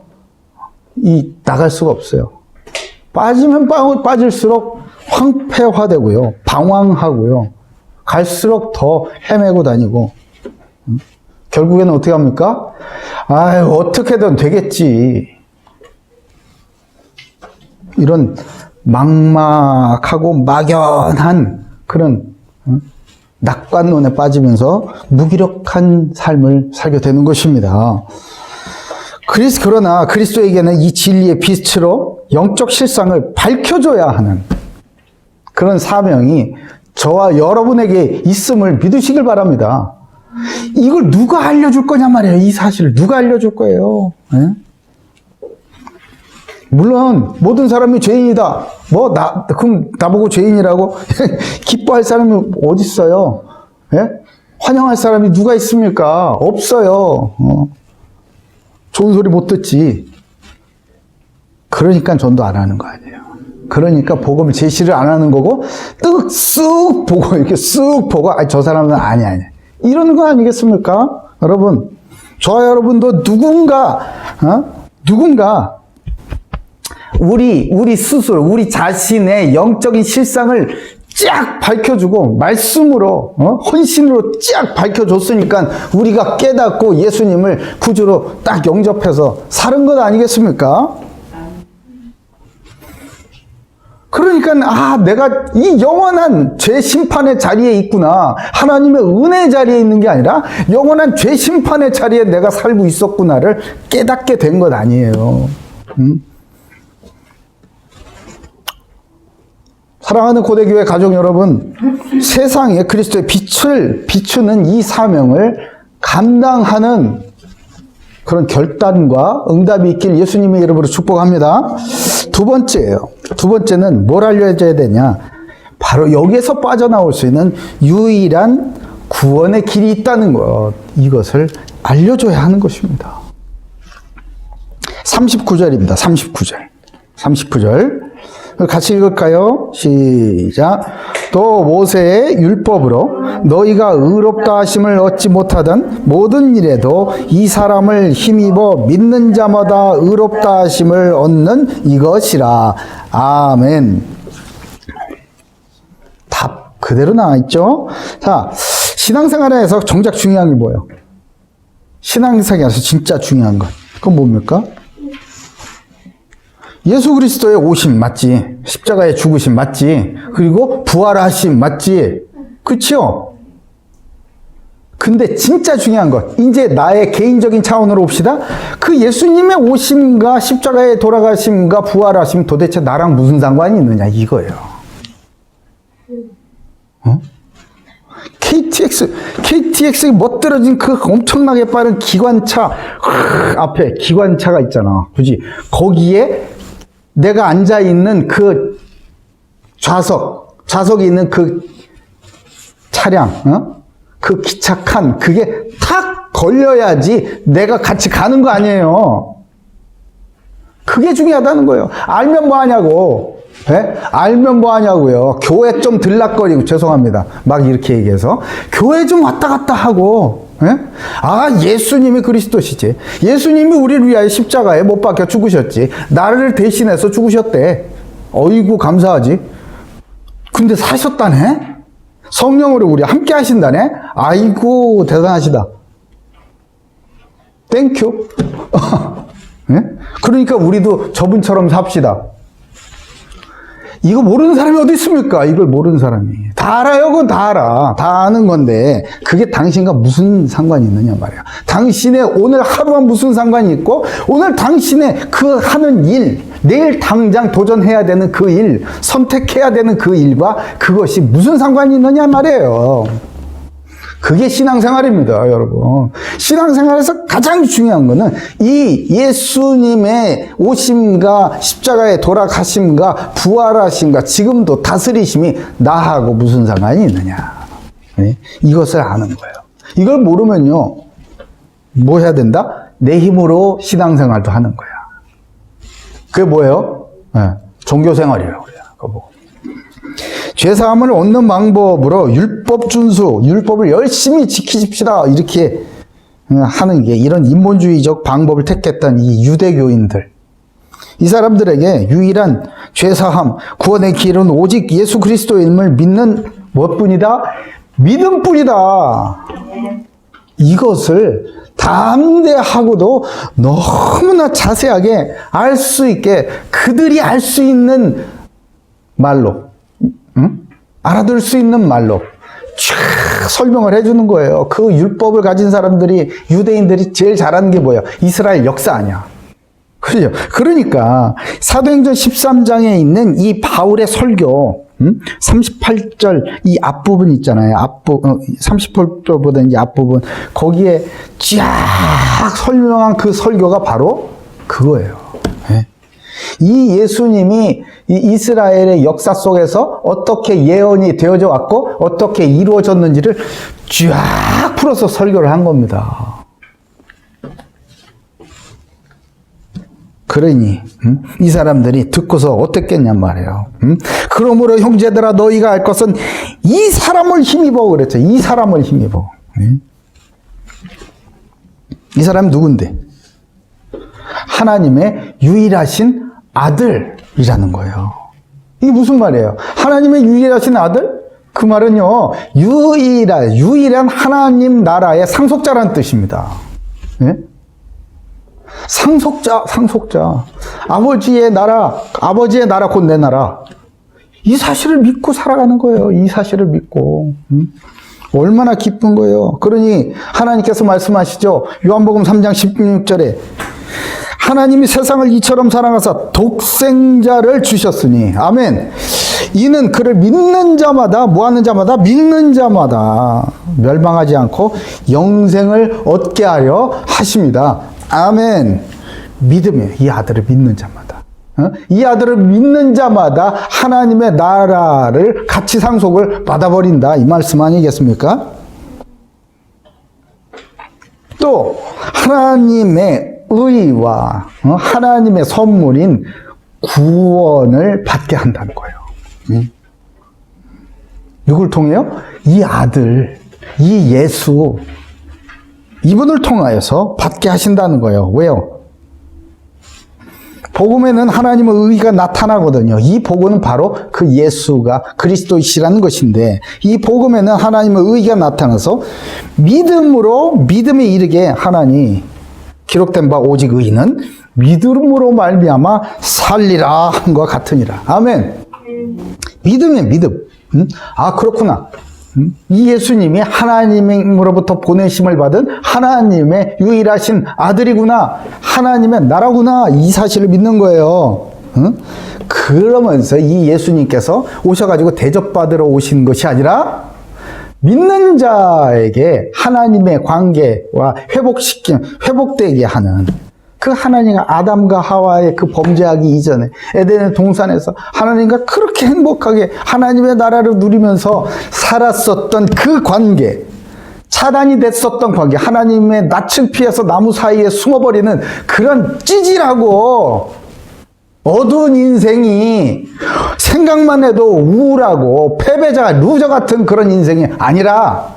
나갈 수가 없어요. 빠지면 빠질수록 황폐화되고요, 방황하고요, 갈수록 더 헤매고 다니고, 결국에는 어떻게 합니까? 아유, 어떻게든 되겠지. 이런 막막하고 막연한 그런 낙관론에 빠지면서 무기력한 삶을 살게 되는 것입니다. 그러나 그리스도에게는 이 진리의 빛으로 영적 실상을 밝혀줘야 하는 그런 사명이 저와 여러분에게 있음을 믿으시길 바랍니다. 이걸 누가 알려줄 거냐 말이에요. 이 사실을 누가 알려줄 거예요. 네? 물론 모든 사람이 죄인이다. 그럼 나보고 죄인이라고 기뻐할 사람이 어디 있어요? 네? 환영할 사람이 누가 있습니까? 없어요. 좋은 소리 못 듣지. 그러니까 전도 안 하는 거 아니에요. 그러니까 복음을 제시를 안 하는 거고, 쓱 보고 이렇게 쓱 보고, 저 사람은 아니야. 이러는 거 아니겠습니까? 여러분, 저와 여러분도 누군가 우리 스스로, 우리 자신의 영적인 실상을 쫙 밝혀주고, 말씀으로, 헌신으로 쫙 밝혀줬으니까, 우리가 깨닫고 예수님을 구주로 딱 영접해서 사는 것 아니겠습니까? 그러니까 내가 이 영원한 죄 심판의 자리에 있구나. 하나님의 은혜 자리에 있는 게 아니라 영원한 죄 심판의 자리에 내가 살고 있었구나를 깨닫게 된 것 아니에요. 사랑하는 고대교회 가족 여러분, 세상에 그리스도의 빛을 비추는 이 사명을 감당하는 그런 결단과 응답이 있길 예수님의 이름으로 축복합니다. 두 번째는 뭘 알려줘야 되냐? 바로 여기에서 빠져나올 수 있는 유일한 구원의 길이 있다는 것. 이것을 알려줘야 하는 것입니다. 39절입니다. 39절. 같이 읽을까요? 시작. 또 모세의 율법으로 너희가 의롭다 하심을 얻지 못하던 모든 일에도 이 사람을 힘입어 믿는 자마다 의롭다 하심을 얻는 이것이라. 아멘. 답 그대로 나와 있죠? 자, 신앙생활에서 정작 중요한 게 뭐예요? 신앙생활에서 진짜 중요한 건 그건 뭡니까? 예수 그리스도의 오심 맞지? 십자가의 죽으심 맞지? 그리고 부활하심 맞지? 그렇죠? 근데 진짜 중요한 것, 이제 나의 개인적인 차원으로 봅시다. 그 예수님의 오심과 십자가의 돌아가심과 부활하심 도대체 나랑 무슨 상관이 있느냐 이거예요. KTX 멋들어진 그 엄청나게 빠른 기관차 앞에 기관차가 있잖아. 그지? 거기에 내가 앉아있는 그 좌석에 있는 그 차량, 그 기차 칸, 그게 탁 걸려야지 내가 같이 가는 거 아니에요. 그게 중요하다는 거예요. 알면 뭐 하냐고. 예? 알면 뭐 하냐고요. 교회 좀 들락거리고, 죄송합니다. 막 이렇게 얘기해서. 교회 좀 왔다 갔다 하고, 예? 예수님이 그리스도시지. 예수님이 우리를 위하여 십자가에 못 박혀 죽으셨지. 나를 대신해서 죽으셨대. 어이구, 감사하지. 근데 사셨다네? 성령으로 우리 함께 하신다네? 아이고, 대단하시다. 땡큐. 예? 그러니까 우리도 저분처럼 삽시다. 이거 모르는 사람이 어디 있습니까? 이걸 모르는 사람이. 다 알아요. 그건 다 알아. 다 아는 건데 그게 당신과 무슨 상관이 있느냐 말이야. 당신의 오늘 하루와 무슨 상관이 있고 오늘 당신의 그 하는 일, 내일 당장 도전해야 되는 그 일, 선택해야 되는 그 일과 그것이 무슨 상관이 있느냐 말이에요. 그게 신앙생활입니다, 여러분. 신앙생활에서 가장 중요한 거는 이 예수님의 오심과 십자가의 돌아가심과 부활하심과 지금도 다스리심이 나하고 무슨 상관이 있느냐. 네? 이것을 아는 거예요. 이걸 모르면요, 뭐 해야 된다? 내 힘으로 신앙생활도 하는 거야. 그게 뭐예요? 네, 종교생활이에요. 그거 보고. 죄사함을 얻는 방법으로 율법 준수, 율법을 열심히 지키십시다. 이렇게 하는 게 이런 인본주의적 방법을 택했던 이 유대교인들. 이 사람들에게 유일한 죄사함, 구원의 길은 오직 예수 그리스도의 이름을 믿는 무엇뿐이다? 믿음뿐이다. 이것을 담대하고도 너무나 자세하게 알 수 있게 그들이 알 수 있는 말로, 알아들 수 있는 말로 쫙 설명을 해주는 거예요. 그 율법을 가진 사람들이, 유대인들이 제일 잘하는 게 뭐예요? 이스라엘 역사 아니야. 그죠? 그러니까 사도행전 13장에 있는 이 바울의 설교, 38절 이 앞부분 있잖아요. 38절보다 이 앞부분, 거기에 쫙 설명한 그 설교가 바로 그거예요. 네. 이 예수님이 이 이스라엘의 역사 속에서 어떻게 예언이 되어져 왔고 어떻게 이루어졌는지를 쫙 풀어서 설교를 한 겁니다. 그러니 이 사람들이 듣고서 어떻겠냔 말이에요. 그러므로 형제들아 너희가 알 것은 이 사람을 힘입어 그랬죠. 이 사람을 힘입어. 이 사람이 누군데? 하나님의 유일하신 아들이라는 거예요. 이게 무슨 말이에요? 하나님의 유일하신 아들? 그 말은요, 유일한 하나님 나라의 상속자라는 뜻입니다. 네? 상속자. 아버지의 나라 곧 내 나라. 이 사실을 믿고 살아가는 거예요. 이 사실을 믿고. 얼마나 기쁜 거예요. 그러니 하나님께서 말씀하시죠. 요한복음 3장 16절에 하나님이 세상을 이처럼 사랑하사 독생자를 주셨으니, 아멘. 이는 그를 믿는 자마다, 뭐하는 자마다? 믿는 자마다 멸망하지 않고 영생을 얻게 하려 하십니다. 아멘. 믿음이에요. 이 아들을 믿는 자마다. 이 아들을 믿는 자마다 하나님의 나라를 같이 상속을 받아버린다. 이 말씀 아니겠습니까? 또 하나님의 의와 하나님의 선물인 구원을 받게 한다는 거예요. 누굴 통해요? 이 아들, 이 예수, 이분을 통하여서 받게 하신다는 거예요. 왜요? 복음에는 하나님의 의가 나타나거든요. 이 복음은 바로 그 예수가 그리스도이시라는 것인데, 이 복음에는 하나님의 의가 나타나서 믿음에 이르게 하나니 기록된 바 오직 의인은 믿음으로 말미암아 살리라 한과 같으니라. 아멘. 믿음이에요, 믿음. 아, 그렇구나. 이 예수님이 하나님으로부터 보내심을 받은 하나님의 유일하신 아들이구나. 하나님의 나라구나. 이 사실을 믿는 거예요. 그러면서 이 예수님께서 오셔가지고 대접받으러 오신 것이 아니라 믿는 자에게 하나님의 관계와 회복되게 하는, 그 하나님과 아담과 하와의 그 범죄하기 이전에 에덴의 동산에서 하나님과 그렇게 행복하게 하나님의 나라를 누리면서 살았었던 그 관계, 차단이 됐었던 관계, 하나님의 낯을 피해서 나무 사이에 숨어버리는 그런 찌질하고 어두운 인생이 생각만 해도 우울하고 패배자, 루저 같은 그런 인생이 아니라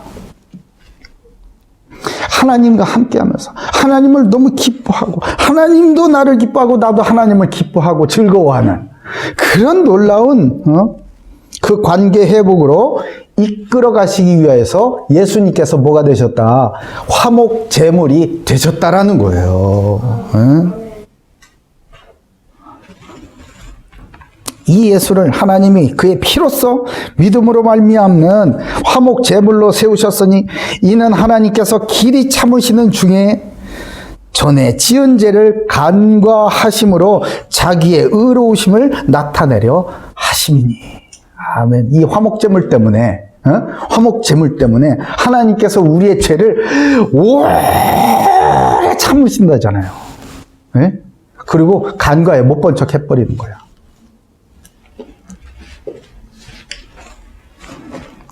하나님과 함께하면서 하나님을 너무 기뻐하고 하나님도 나를 기뻐하고 나도 하나님을 기뻐하고 즐거워하는 그런 놀라운 그 관계 회복으로 이끌어 가시기 위해서 예수님께서 뭐가 되셨다? 화목 제물이 되셨다라는 거예요. 이 예수를 하나님이 그의 피로써 믿음으로 말미암는 화목 제물로 세우셨으니 이는 하나님께서 길이 참으시는 중에 전에 지은 죄를 간과하심으로 자기의 의로우심을 나타내려 하심이니. 아멘. 이 화목제물 때문에, 화목제물 때문에 하나님께서 우리의 죄를 오래 참으신다잖아요. 예? 그리고 간과에 못 본 척 해버리는 거야.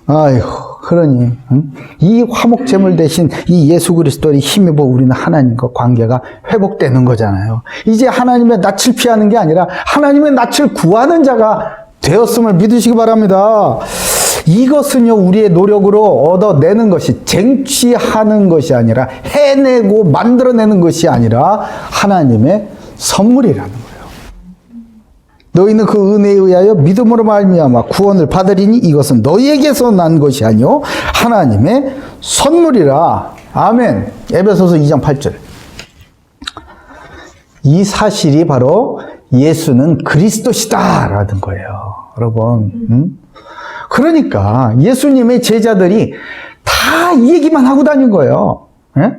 아이고, 그러니 이 화목제물 대신 이 예수 그리스도를 힘입어 우리는 하나님과 관계가 회복되는 거잖아요. 이제 하나님의 낯을 피하는 게 아니라 하나님의 낯을 구하는 자가 되었음을 믿으시기 바랍니다. 이것은요, 우리의 노력으로 얻어내는 것이, 쟁취하는 것이 아니라, 해내고 만들어내는 것이 아니라 하나님의 선물이라는 거예요. 너희는 그 은혜에 의하여 믿음으로 말미암아 구원을 받으리니 이것은 너희에게서 난 것이 아니요 하나님의 선물이라. 아멘. 에베소서 2장 8절. 이 사실이 바로 예수는 그리스도시다라는 거예요. 여러분. 그러니까 예수님의 제자들이 다 이 얘기만 하고 다닌 거예요. 예?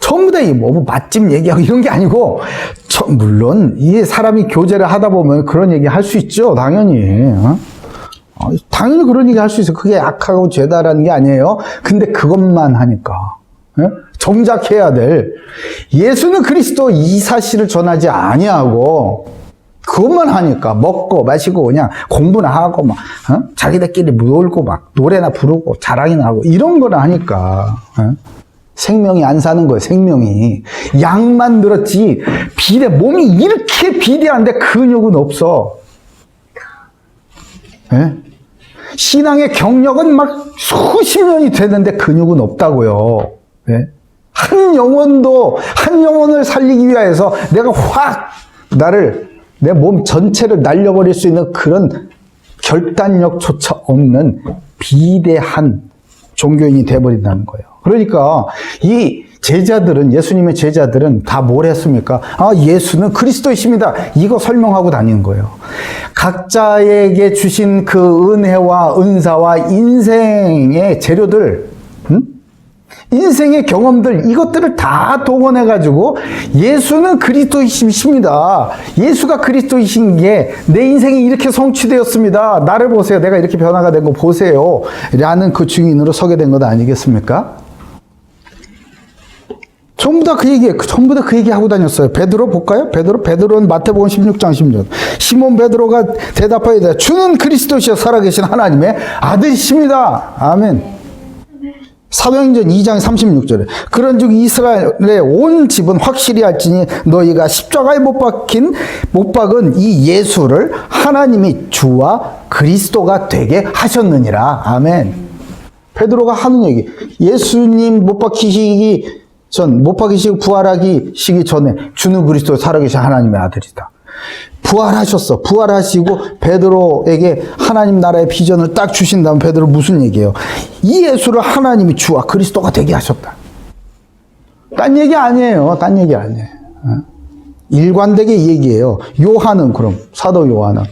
전부 다 뭐 맛집 얘기하고 이런 게 아니고, 물론 이 사람이 교제를 하다 보면 그런 얘기 할 수 있죠. 당연히. 당연히 그런 얘기 할 수 있어요. 그게 악하고 죄다라는 게 아니에요. 근데 그것만 하니까. 정작 해야 될 예수는 그리스도 이 사실을 전하지 아니하고 그것만 하니까 먹고 마시고 그냥 공부나 하고 막 자기들끼리 놀고 막 노래나 부르고 자랑이나 하고 이런 거나 하니까 생명이 안 사는 거예요. 생명이 양만 늘었지 몸이 이렇게 비대한데 근육은 없어. 예? 신앙의 경력은 막 수십 년이 되는데 근육은 없다고요. 예? 한 영혼을 살리기 위해서 내가 확 내 몸 전체를 날려버릴 수 있는 그런 결단력조차 없는 비대한 종교인이 돼버린다는 거예요. 그러니까 이 제자들은, 예수님의 제자들은 다 뭘 했습니까? 예수는 그리스도이십니다. 이거 설명하고 다니는 거예요. 각자에게 주신 그 은혜와 은사와 인생의 재료들, 인생의 경험들, 이것들을 다 동원해가지고 예수는 그리스도이십니다. 예수가 그리스도이신 게 내 인생이 이렇게 성취되었습니다. 나를 보세요. 내가 이렇게 변화가 된 거 보세요. 라는 그 증인으로 서게 된 것 아니겠습니까? 전부 다 그 얘기 하고 다녔어요. 베드로 볼까요? 베드로는 마태복음 16장 16. 시몬 베드로가 대답하여 이르되 주는 그리스도시여 살아계신 하나님의 아들이십니다. 아멘. 사도행전 2장 36절에 그런즉 이스라엘의 온 집은 확실히 알지니 너희가 십자가에 못 박은 이 예수를 하나님이 주와 그리스도가 되게 하셨느니라. 아멘. 베드로가 하는 얘기, 예수님 못 박히시기 부활하시기 전에 주는 그리스도 살아계신 하나님의 아들이다. 부활하셨어. 부활하시고 베드로에게 하나님 나라의 비전을 딱 주신 다음 베드로 무슨 얘기예요? 이 예수를 하나님이 주와 그리스도가 되게 하셨다. 딴 얘기 아니에요. 일관되게 이 얘기예요. 요한은 그럼, 사도 요한은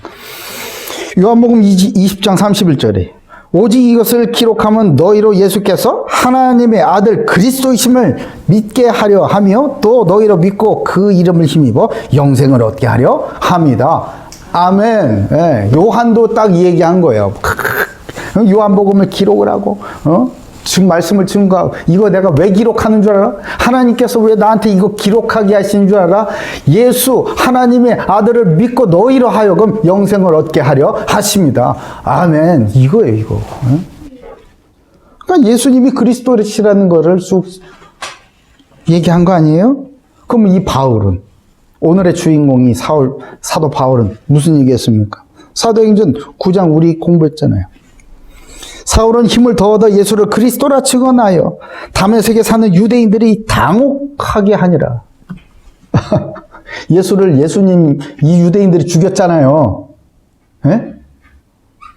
요한복음 20장 31절에 오직 이것을 기록하면 너희로 예수께서 하나님의 아들 그리스도이심을 믿게 하려 하며 또 너희로 믿고 그 이름을 힘입어 영생을 얻게 하려 합니다. 아멘. 예, 요한도 딱 이 얘기한 거예요. 요한복음을 기록을 하고 말씀을 증거하고, 이거 내가 왜 기록하는 줄 알아? 하나님께서 왜 나한테 이거 기록하게 하신 줄 알아? 예수 하나님의 아들을 믿고 너희로 하여금 영생을 얻게 하려 하십니다. 아멘. 이거예요, 이거. 그러니까 예수님이 그리스도시라는 거를 쑥 얘기한 거 아니에요? 그럼 이 바울은, 오늘의 주인공이 사도 바울은 무슨 얘기했습니까? 사도행전 9장 우리 공부했잖아요. 사울은 힘을 더 얻어 예수를 그리스도라 증언하여 다메섹에 사는 유대인들이 당혹하게 하니라. 예수님, 이 유대인들이 죽였잖아요. 예?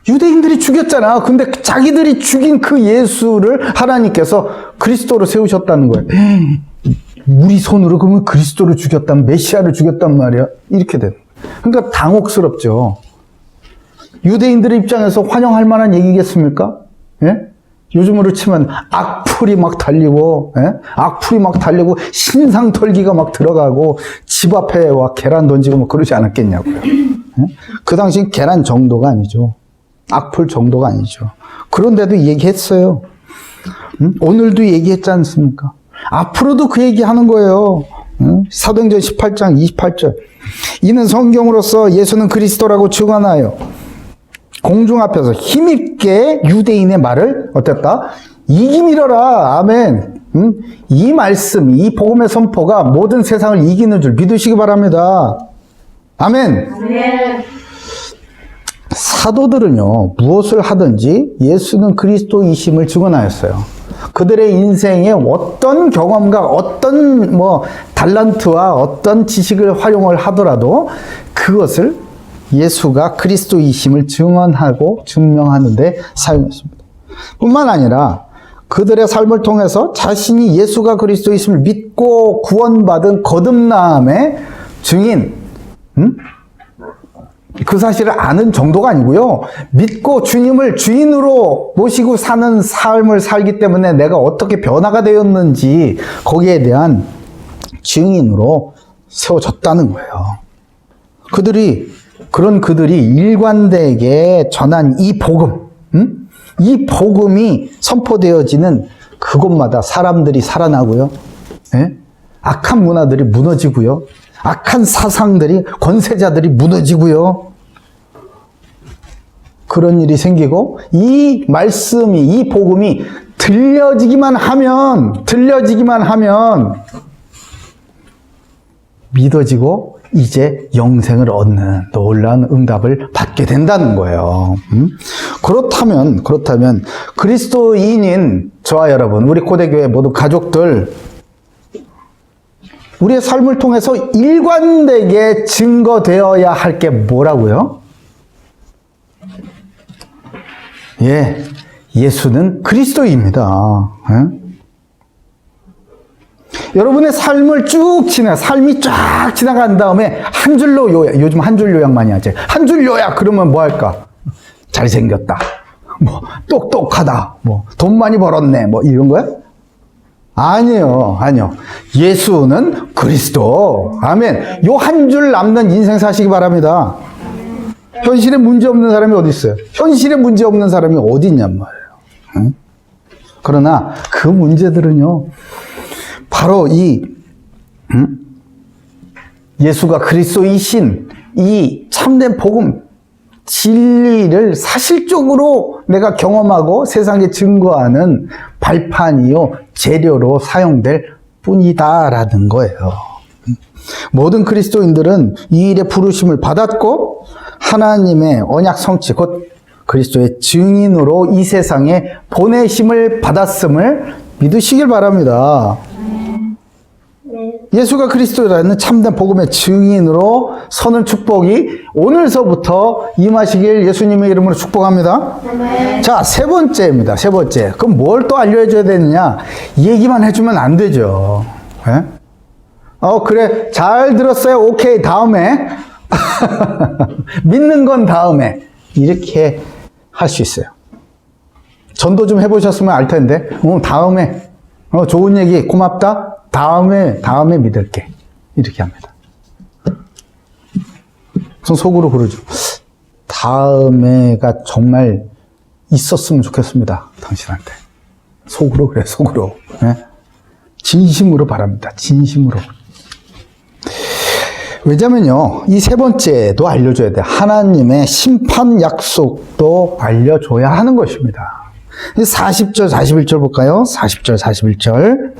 유대인들이 죽였잖아. 근데 자기들이 죽인 그 예수를 하나님께서 그리스도로 세우셨다는 거예요. 우리 손으로 그러면 그리스도를 죽였단, 메시아를 죽였단 말이야. 이렇게 되는 거예요. 그러니까 당혹스럽죠. 유대인들의 입장에서 환영할 만한 얘기겠습니까? 예? 요즘으로 치면 악플이 막 달리고, 예? 악플이 막 달리고, 신상 털기가 막 들어가고, 집 앞에 와 계란 던지고 뭐 그러지 않았겠냐고요. 예? 그 당시 계란 정도가 아니죠. 악플 정도가 아니죠. 그런데도 얘기했어요. 오늘도 얘기했지 않습니까? 앞으로도 그 얘기하는 거예요. 사도행전 18장 28절. 이는 성경으로서 예수는 그리스도라고 증언하여 공중 앞에서 힘있게 유대인의 말을 어땠다? 이기밀어라. 아멘. 이 말씀, 이 복음의 선포가 모든 세상을 이기는 줄 믿으시기 바랍니다. 아멘. 아멘. 사도들은요, 무엇을 하든지 예수는 그리스도이심을 증언하였어요. 그들의 인생에 어떤 경험과 어떤 달란트와 어떤 지식을 활용을 하더라도 그것을 예수가 그리스도이심을 증언하고 증명하는데 사용했습니다. 뿐만 아니라 그들의 삶을 통해서 자신이 예수가 그리스도이심을 믿고 구원받은 거듭남의 증인, 그 사실을 아는 정도가 아니고요. 믿고 주님을 주인으로 모시고 사는 삶을 살기 때문에 내가 어떻게 변화가 되었는지 거기에 대한 증인으로 세워졌다는 거예요. 그들이 일관되게 전한 이 복음, 이 복음이 선포되어지는 그곳마다 사람들이 살아나고요. 예? 악한 문화들이 무너지고요. 악한 사상들이, 권세자들이 무너지고요. 그런 일이 생기고, 이 말씀이, 이 복음이 들려지기만 하면, 믿어지고, 이제 영생을 얻는 놀라운 응답을 받게 된다는 거예요. 그렇다면, 그리스도인인 저와 여러분, 우리 고대교회 모두 가족들, 우리의 삶을 통해서 일관되게 증거되어야 할 게 뭐라고요? 예, 예수는 그리스도입니다. 예? 여러분의 삶을 삶이 쫙 지나간 다음에 한 줄로 요약, 요즘 한 줄 요약 많이 하죠. 한 줄 요약 그러면 뭐 할까? 잘생겼다, 똑똑하다, 돈 많이 벌었네, 이런 거야? 아니요. 예수는 그리스도. 아멘. 요 한 줄 남는 인생 사시기 바랍니다. 현실에 문제 없는 사람이 어디 있어요? 현실에 문제 없는 사람이 어디 있냔 말이에요. 응? 그러나 그 문제들은요, 바로 예수가 그리스도이신 이 참된 복음, 진리를 사실적으로 내가 경험하고 세상에 증거하는 발판이요, 재료로 사용될 뿐이다라는 거예요. 모든 그리스도인들은 이 일의 부르심을 받았고 하나님의 언약 성취, 곧 그리스도의 증인으로 이 세상에 보내심을 받았음을 믿으시길 바랍니다. 예수가 그리스도라는 참된 복음의 증인으로 서는 축복이 오늘서부터 임하시길 예수님의 이름으로 축복합니다. 네. 자, 세 번째입니다. 세 번째. 그럼 뭘 또 알려줘야 되느냐? 얘기만 해주면 안 되죠. 네? 그래. 잘 들었어요. 오케이. 다음에. 믿는 건 다음에. 이렇게 할 수 있어요. 전도 좀 해보셨으면 알 텐데. 다음에. 좋은 얘기 고맙다. 다음에 믿을게. 이렇게 합니다. 전 속으로 그러죠. 다음에가 정말 있었으면 좋겠습니다. 당신한테. 속으로 그래, 속으로. 네? 진심으로 바랍니다. 진심으로. 왜냐면요, 이 세 번째도 알려줘야 돼요. 하나님의 심판 약속도 알려줘야 하는 것입니다. 40절, 41절 볼까요? 40절, 41절.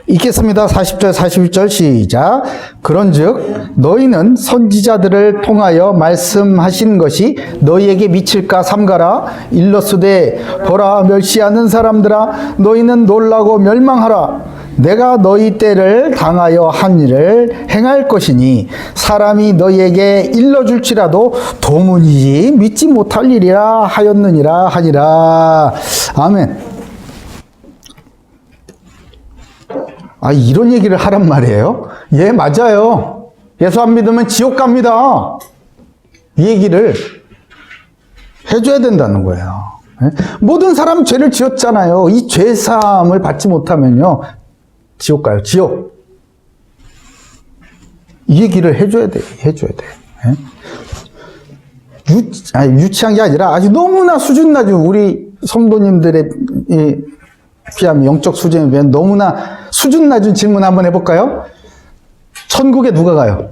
읽겠습니다. 40절, 41절 시작. 그런즉 너희는 선지자들을 통하여 말씀하신 것이 너희에게 미칠까 삼가라. 일러스되 보라, 멸시하는 사람들아, 너희는 놀라고 멸망하라. 내가 너희 때를 당하여 한 일을 행할 것이니 사람이 너희에게 일러줄지라도 도문이지 믿지 못할 일이라 하였느니라 하니라. 아멘. 이런 얘기를 하란 말이에요? 예, 맞아요. 예수 안 믿으면 지옥 갑니다. 이 얘기를 해줘야 된다는 거예요. 예? 모든 사람은 죄를 지었잖아요. 이 죄사함을 받지 못하면요, 지옥 가요. 지옥. 이 얘기를 해줘야 돼. 해줘야 돼. 예? 유치한 게 아니라 아주 너무나 수준 낮은 우리 성도님들의 비하면 영적 수준에 비하면 너무나 수준 낮은 질문 한번 해볼까요? 천국에 누가 가요?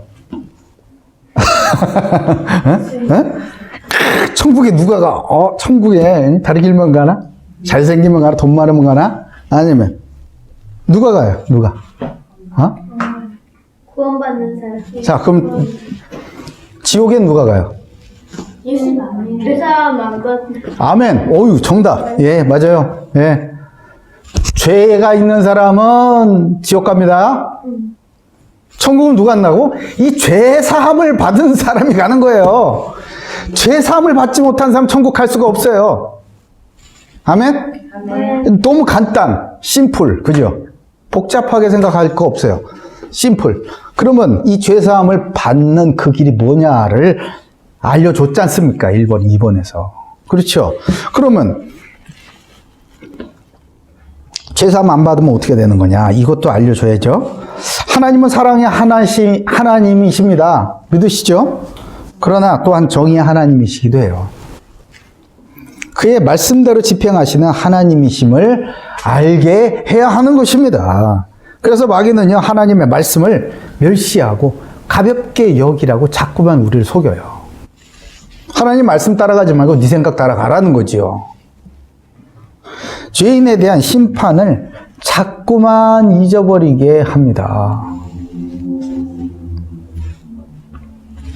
천국에 누가 가? 천국에 다리 길면 가나? 잘생기면 가나? 돈 많으면 가나? 아니면 누가 가요? 누가? 구원받는 사람. 자, 그럼 지옥엔 누가 가요? 죄사 마음껏. 아멘. 오유, 정답. 예, 맞아요. 예. 죄가 있는 사람은 지옥 갑니다. 천국은 누가 간다고? 이 죄 사함을 받은 사람이 가는 거예요. 죄 사함을 받지 못한 사람 천국 갈 수가 없어요. 아멘? 아멘. 너무 간단, 심플, 그죠? 복잡하게 생각할 거 없어요. 심플. 그러면 이 죄 사함을 받는 그 길이 뭐냐를 알려줬지 않습니까? 1번, 2번에서. 그렇죠? 그러면 죄 사함 안 받으면 어떻게 되는 거냐? 이것도 알려줘야죠. 하나님은 사랑의 하나님이십니다. 믿으시죠? 그러나 또한 정의의 하나님이시기도 해요. 그의 말씀대로 집행하시는 하나님이심을 알게 해야 하는 것입니다. 그래서 마귀는요, 하나님의 말씀을 멸시하고 가볍게 여기라고 자꾸만 우리를 속여요. 하나님 말씀 따라가지 말고 네 생각 따라가라는 거지요. 죄인에 대한 심판을 자꾸만 잊어버리게 합니다.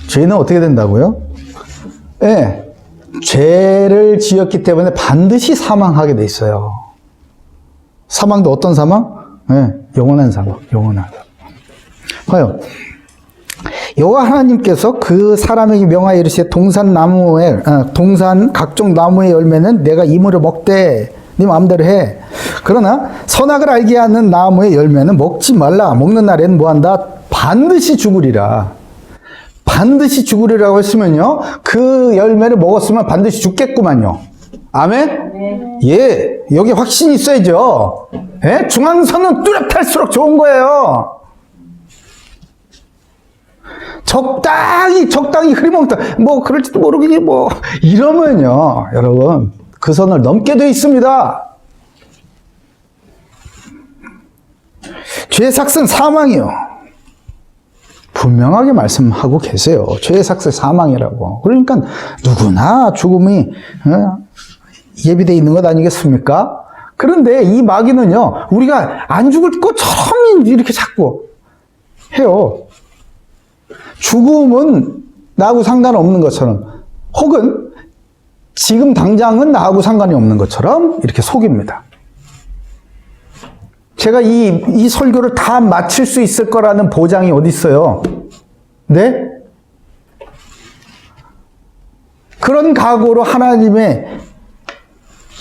죄는 어떻게 된다고요? 예, 죄를 지었기 때문에 반드시 사망하게 돼 있어요. 사망도 어떤 사망? 예, 영원한 사망, 영원한 사망. 봐요. 여호와 하나님께서 그 사람에게 명하여 이르시되 동산 각종 나무의 열매는 내가 임으로 먹되 네 마음대로 해. 그러나 선악을 알게 하는 나무의 열매는 먹지 말라. 먹는 날에는 뭐한다? 반드시 죽으리라. 반드시 죽으리라고 했으면요, 그 열매를 먹었으면 반드시 죽겠구만요. 아멘? 예, 여기 확신이 있어야죠. 예? 중앙선은 뚜렷할수록 좋은 거예요. 적당히 흐리멍텅, 그럴지도 모르겠니, 이러면요, 여러분, 그 선을 넘게 돼 있습니다. 죄의 삭은 사망이요. 분명하게 말씀하고 계세요. 죄의 삭은 사망이라고. 그러니까 누구나 죽음이 예비되어 있는 것 아니겠습니까? 그런데 이 마귀는요, 우리가 안 죽을 것처럼 이렇게 자꾸 해요. 죽음은 나하고 상관없는 것처럼, 혹은 지금 당장은 나하고 상관이 없는 것처럼 이렇게 속입니다. 제가 이 설교를 다 마칠 수 있을 거라는 보장이 어디 있어요? 네? 그런 각오로 하나님의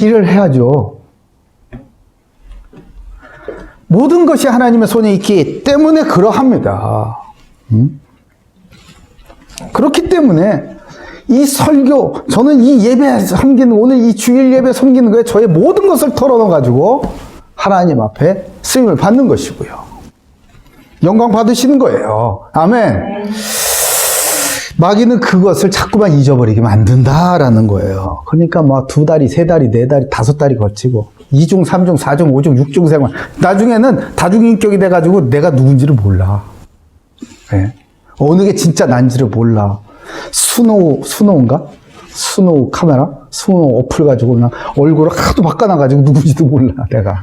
일을 해야죠. 모든 것이 하나님의 손에 있기 때문에 그러합니다. 그렇기 때문에 이 설교, 저는 이 예배 섬기는, 오늘 이 주일 예배 섬기는 거에 저의 모든 것을 털어넣어가지고 하나님 앞에 쓰임을 받는 것이고요. 영광 받으시는 거예요. 아멘. 마귀는 그것을 자꾸만 잊어버리게 만든다라는 거예요. 그러니까 2달이, 3달이, 4달이, 5달이 거치고 2중, 3중, 4중, 5중, 6중 생활. 나중에는 다중인격이 돼가지고 내가 누군지를 몰라. 네. 어느 게 진짜 난지를 몰라. 스노우인가? 스노우 카메라? 스노우 어플 가지고 그냥 얼굴을 하도 바꿔놔가지고 누군지도 몰라, 내가.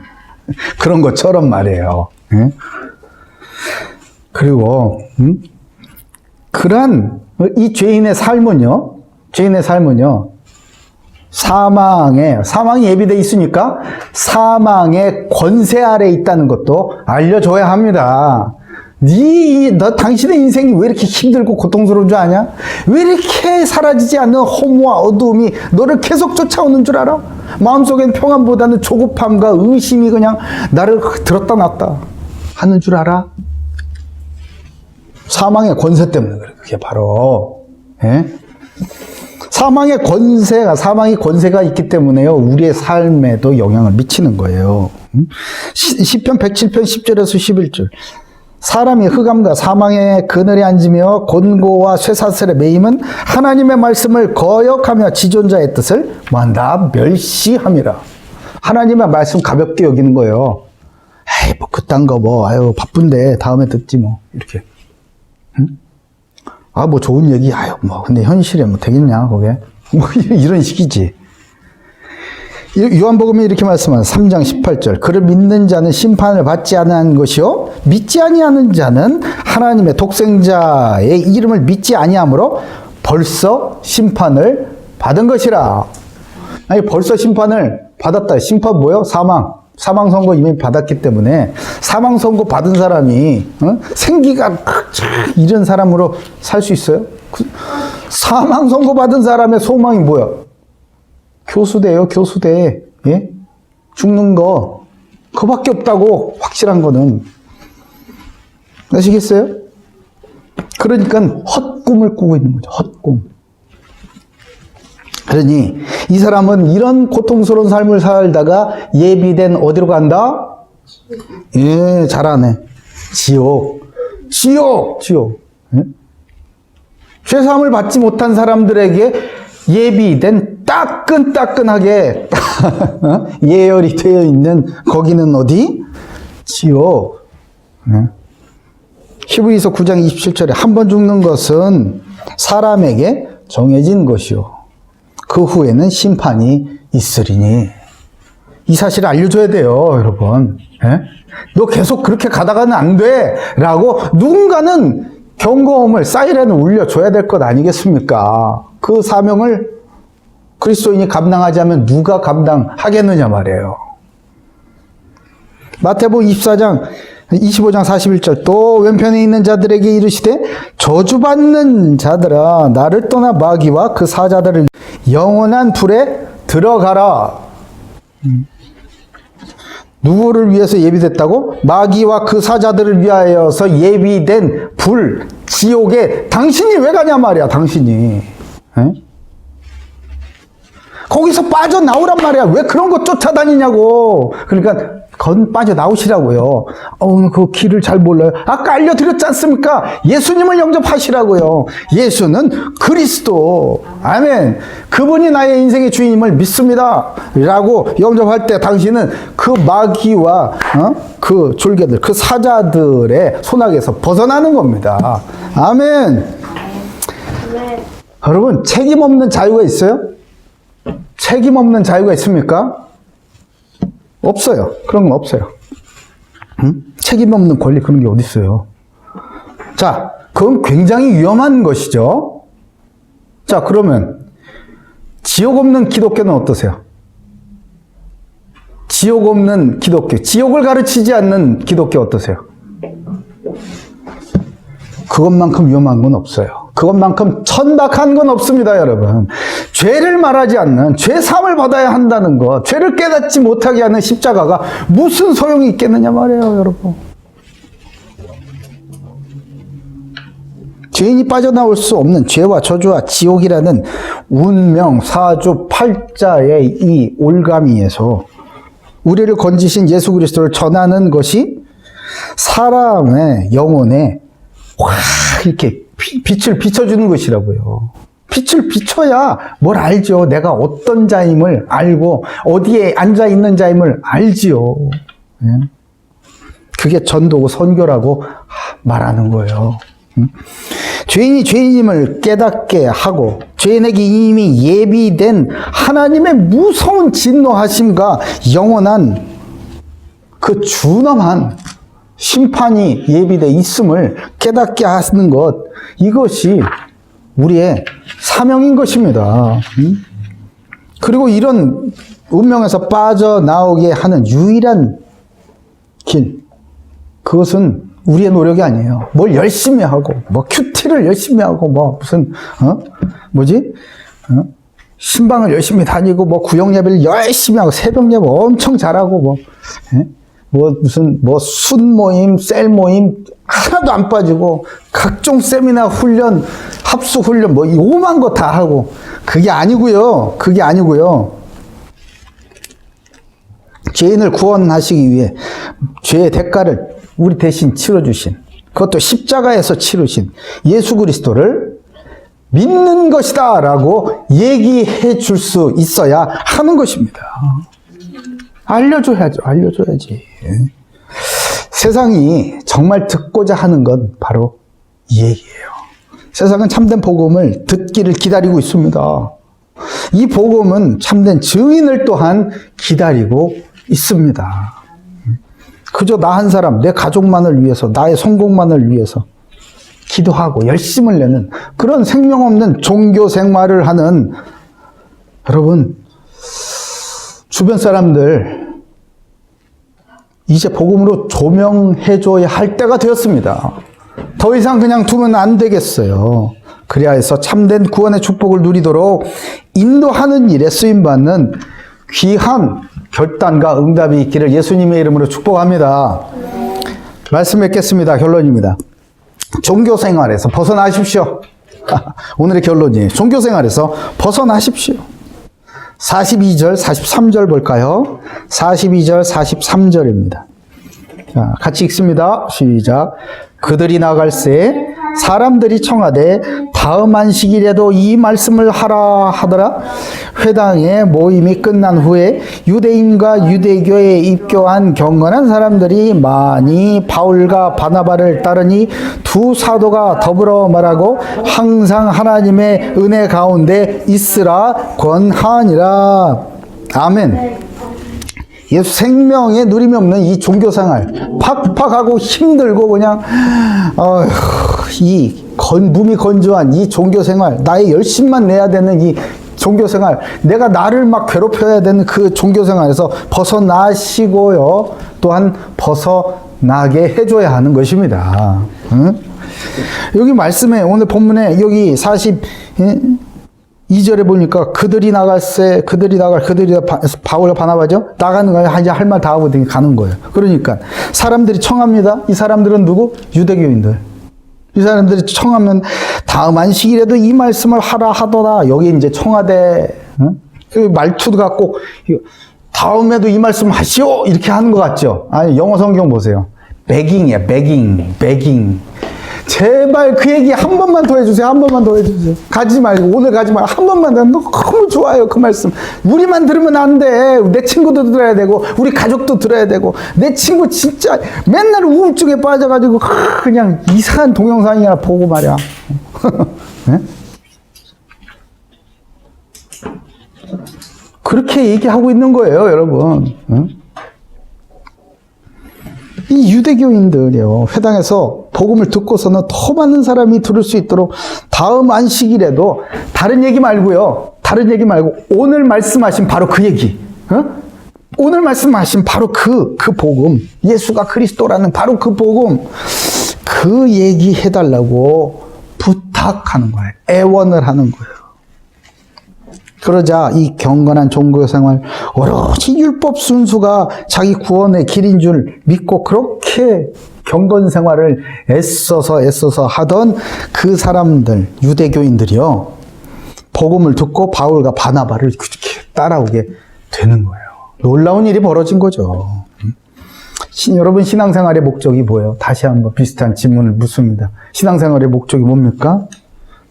그런 것처럼 말이에요. 네? 그리고, 이 죄인의 삶은요, 사망이 예비되어 있으니까 사망의 권세 아래에 있다는 것도 알려줘야 합니다. 당신의 인생이 왜 이렇게 힘들고 고통스러운 줄 아냐? 왜 이렇게 사라지지 않는 허무와 어두움이 너를 계속 쫓아오는 줄 알아? 마음속엔 평안보다는 조급함과 의심이 그냥 나를 들었다 놨다 하는 줄 알아? 사망의 권세 때문에 그래. 그게 바로, 예? 사망이 권세가 있기 때문에요. 우리의 삶에도 영향을 미치는 거예요. 시편 107편 10절에서 11절. 사람이 흑암과 사망의 그늘에 앉으며 곤고와 쇠사슬에 매임은 하나님의 말씀을 거역하며 지존자의 뜻을 뭐한다? 멸시함이라. 하나님의 말씀 가볍게 여기는 거예요. 에이, 뭐 그딴 거 뭐, 아유 바쁜데 다음에 듣지 뭐 이렇게. 응? 아, 뭐 좋은 얘기, 아유 뭐 근데 현실에 뭐 되겠냐 그게? 뭐 이런 식이지. 요한복음이 이렇게 말씀하는 3장 18절. 그를 믿는 자는 심판을 받지 않은 것이요 믿지 아니하는 자는 하나님의 독생자의 이름을 믿지 아니하므로 벌써 심판을 받은 것이라. 아니 벌써 심판을 받았다. 심판 뭐요? 사망 선고 이미 받았기 때문에 사망 선고 받은 사람이 생기가 이런 사람으로 살 수 있어요? 사망 선고 받은 사람의 소망이 뭐야? 교수대요, 교수대. 예? 죽는 거. 그거밖에 없다고, 확실한 거는. 아시겠어요? 그러니까 헛꿈을 꾸고 있는 거죠, 헛꿈. 그러니, 이 사람은 이런 고통스러운 삶을 살다가 예비된 어디로 간다? 예, 잘하네. 지옥. 예? 죄사함을 받지 못한 사람들에게 예비된 따끈따끈하게 예열이 되어 있는 거기는 어디? 지옥. 히브리서 9장 27절에 한 번 죽는 것은 사람에게 정해진 것이요 그 후에는 심판이 있으리니. 이 사실을 알려줘야 돼요, 여러분. 예? 너 계속 그렇게 가다가는 안 돼 라고 누군가는 경고음을, 사이렌을 울려줘야 될 것 아니겠습니까? 그 사명을 그리스도인이 감당하지 않으면 누가 감당하겠느냐 말이에요. 마태복음 25장 41절. 또 왼편에 있는 자들에게 이르시되 저주받는 자들아 나를 떠나 마귀와 그 사자들을 영원한 불에 들어가라. 누구를 위해서 예비됐다고? 마귀와 그 사자들을 위하여서 예비된 불, 지옥에 당신이 왜 가냐 말이야, 당신이. 에? 거기서 빠져나오란 말이야. 왜 그런 거 쫓아다니냐고. 그러니까 빠져나오시라고요. 그 길을 잘 몰라요. 아까 알려드렸지 않습니까? 예수님을 영접하시라고요. 예수는 그리스도. 아멘. 그분이 나의 인생의 주인임을 믿습니다. 라고 영접할 때 당신은 그 마귀와 그 졸개들, 그 사자들의 손아귀에서 벗어나는 겁니다. 아멘. 네. 여러분, 책임 없는 자유가 있어요? 책임 없는 자유가 있습니까? 없어요. 그런 건 없어요. 책임 없는 권리 그런 게 어디 있어요? 자, 그건 굉장히 위험한 것이죠. 자, 그러면 지옥 없는 기독교는 어떠세요? 지옥 없는 기독교, 지옥을 가르치지 않는 기독교 어떠세요? 그것만큼 위험한 건 없어요. 그것만큼 천박한 건 없습니다, 여러분. 죄를 말하지 않는, 죄 사함을 받아야 한다는 것, 죄를 깨닫지 못하게 하는 십자가가 무슨 소용이 있겠느냐 말이에요, 여러분. 죄인이 빠져나올 수 없는 죄와 저주와 지옥이라는 운명, 사주, 팔자의 이 올가미에서 우리를 건지신 예수 그리스도를 전하는 것이 사람의 영혼에 확 이렇게 빛을 비춰주는 것이라고요. 빛을 비춰야 뭘 알죠. 내가 어떤 자임을 알고 어디에 앉아있는 자임을 알지요. 그게 전도고 선교라고 말하는 거예요. 죄인이 죄인임을 깨닫게 하고 죄인에게 이미 예비된 하나님의 무서운 진노하심과 영원한 그 준엄한 심판이 예비되어 있음을 깨닫게 하는 것, 이것이 우리의 사명인 것입니다. 그리고 이런 운명에서 빠져나오게 하는 유일한 길, 그것은 우리의 노력이 아니에요. 뭘 열심히 하고, 뭐 큐티를 열심히 하고, 뭐 무슨 신방을 열심히 다니고, 뭐 구역 예배를 열심히 하고, 새벽 예배 엄청 잘하고, 순 모임, 셀 모임, 하나도 안 빠지고 각종 세미나 훈련, 합수 훈련 뭐 오만 거 다 하고 그게 아니고요. 그게 아니고요. 죄인을 구원하시기 위해 죄의 대가를 우리 대신 치러주신, 그것도 십자가에서 치르신 예수 그리스도를 믿는 것이다 라고 얘기해 줄 수 있어야 하는 것입니다. 알려줘야죠. 알려줘야지. 세상이 정말 듣고자 하는 건 바로 이 얘기예요. 세상은 참된 복음을 듣기를 기다리고 있습니다. 이 복음은 참된 증인을 또한 기다리고 있습니다. 그저 나 한 사람, 내 가족만을 위해서, 나의 성공만을 위해서 기도하고 열심을 내는 그런 생명 없는 종교 생활을 하는 여러분, 주변 사람들 이제 복음으로 조명해줘야 할 때가 되었습니다. 더 이상 그냥 두면 안 되겠어요. 그래야 해서 참된 구원의 축복을 누리도록 인도하는 일에 쓰임받는 귀한 결단과 응답이 있기를 예수님의 이름으로 축복합니다. 말씀 맺겠습니다. 결론입니다. 종교생활에서 벗어나십시오. 오늘의 결론이에요. 종교생활에서 벗어나십시오. 42절, 43절 볼까요? 42절, 43절입니다. 자, 같이 읽습니다. 시작. 그들이 나갈새 사람들이 청하되 다음 안식일에도 이 말씀을 하라 하더라. 회당의 모임이 끝난 후에 유대인과 유대교에 입교한 경건한 사람들이 많이 바울과 바나바를 따르니 두 사도가 더불어 말하고 항상 하나님의 은혜 가운데 있으라 권하니라. 아멘. 예수 생명에 누림이 없는 이 종교생활, 팍팍하고 힘들고 그냥 몸이 건조한 이 종교생활, 나의 열심만 내야 되는 이 종교생활, 내가 나를 막 괴롭혀야 되는 그 종교생활에서 벗어나시고요, 또한 벗어나게 해줘야 하는 것입니다. 응? 여기 말씀에, 오늘 본문에 여기 42절에 보니까 그들이 바울과 바나바죠? 나가는 거예요. 이제 할 말 다 하고 가는 거예요. 그러니까 사람들이 청합니다. 이 사람들은 누구? 유대교인들. 이 사람들이 청하면 다음 안식일에도 이 말씀을 하라 하더라. 여기 이제 청하되, 응? 말투가 꼭 다음에도 이 말씀 하시오 이렇게 하는 것 같죠? 아니, 영어 성경 보세요. begging이야, begging. 제발 그 얘기 한 번만 더 해주세요. 한 번만 더 해주세요. 가지 말고, 오늘 가지 말고, 한 번만 더. 너무 좋아요, 그 말씀. 우리만 들으면 안 돼. 내 친구도 들어야 되고, 우리 가족도 들어야 되고, 내 친구 진짜 맨날 우울증에 빠져가지고, 그냥 이상한 동영상이나 보고 말이야. 네? 그렇게 얘기하고 있는 거예요, 여러분. 응? 이 유대교인들이요, 회당에서 복음을 듣고서는 더 많은 사람이 들을 수 있도록 다음 안식일에도 다른 얘기 말고요, 오늘 말씀하신 바로 그 얘기, 오늘 말씀하신 바로 그 복음, 예수가 그리스도라는 바로 그 복음, 그 얘기 해달라고 부탁하는 거예요. 애원을 하는 거예요. 그러자 이 경건한 종교생활, 오로지 율법 순수가 자기 구원의 길인 줄 믿고 그렇게 경건생활을 애써서 하던 그 사람들, 유대교인들이요, 복음을 듣고 바울과 바나바를 그렇게 따라오게 되는 거예요. 놀라운 일이 벌어진 거죠. 여러분, 신앙생활의 목적이 뭐예요? 다시 한번 비슷한 질문을 묻습니다. 신앙생활의 목적이 뭡니까?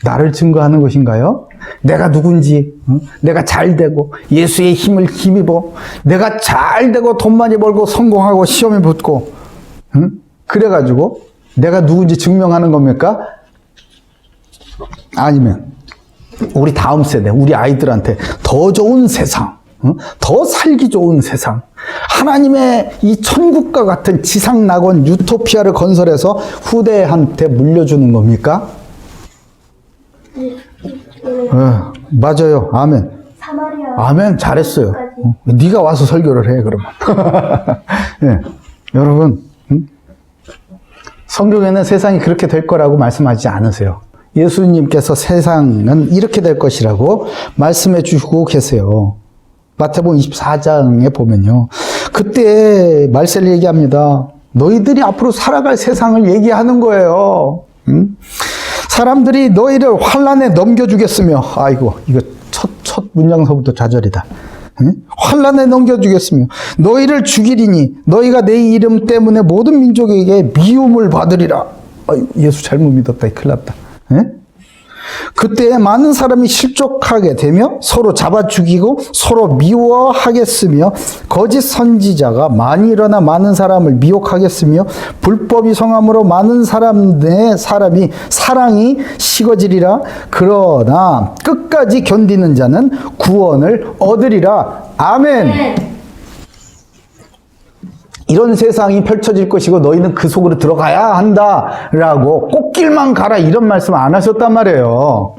나를 증거하는 것인가요? 내가 누군지, 내가 잘 되고 예수의 힘을 힘입어 내가 잘 되고 돈 많이 벌고 성공하고 시험에 붙고, 그래가지고 내가 누군지 증명하는 겁니까? 아니면 우리 다음 세대, 우리 아이들한테 더 좋은 세상, 더 살기 좋은 세상, 하나님의 이 천국과 같은 지상낙원 유토피아를 건설해서 후대한테 물려주는 겁니까? 맞아요. 아멘. 아멘. 잘했어요. 네가 와서 설교를 해, 그러면. 네. 여러분, 성경에는 세상이 그렇게 될 거라고 말씀하지 않으세요. 예수님께서 세상은 이렇게 될 것이라고 말씀해 주시고 계세요. 마태복음 24장에 보면요, 그때 말세를 얘기합니다. 너희들이 앞으로 살아갈 세상을 얘기하는 거예요. 사람들이 너희를 환난에 넘겨주겠으며, 아이고, 이거 첫 문장서부터 좌절이다. 환난에 넘겨주겠으며 너희를 죽이리니 너희가 내 이름 때문에 모든 민족에게 미움을 받으리라. 예수 잘못 믿었다. 큰일 났다. 그때 많은 사람이 실족하게 되며 서로 잡아 죽이고 서로 미워하겠으며 거짓 선지자가 많이 일어나 많은 사람을 미혹하겠으며 불법이 성함으로 많은 사람이 사랑이 식어지리라. 그러나 끝까지 견디는 자는 구원을 얻으리라. 아멘. 이런 세상이 펼쳐질 것이고 너희는 그 속으로 들어가야 한다라고 꽃길만 가라 이런 말씀 안 하셨단 말이에요.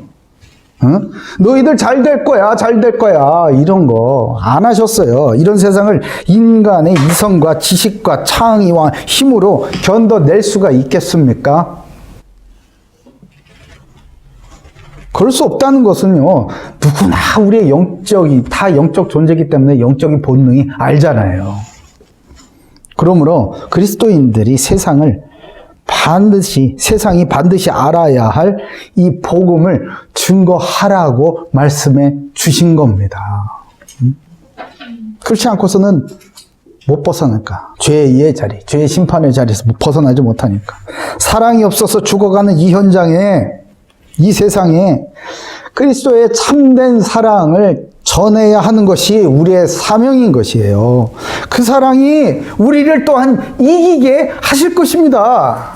응? 너희들 잘 될 거야, 잘 될 거야 이런 거 안 하셨어요. 이런 세상을 인간의 이성과 지식과 창의와 힘으로 견뎌낼 수가 있겠습니까? 그럴 수 없다는 것은요, 누구나 우리의 다 영적 존재이기 때문에 영적인 본능이 알잖아요. 그러므로 그리스도인들이 세상이 반드시 알아야 할 이 복음을 증거하라고 말씀해 주신 겁니다. 그렇지 않고서는 못 벗어날까? 죄의 자리, 죄의 심판의 자리에서 벗어나지 못하니까. 사랑이 없어서 죽어가는 이 현장에, 이 세상에 그리스도의 참된 사랑을 전해야 하는 것이 우리의 사명인 것이에요. 그 사랑이 우리를 또한 이기게 하실 것입니다.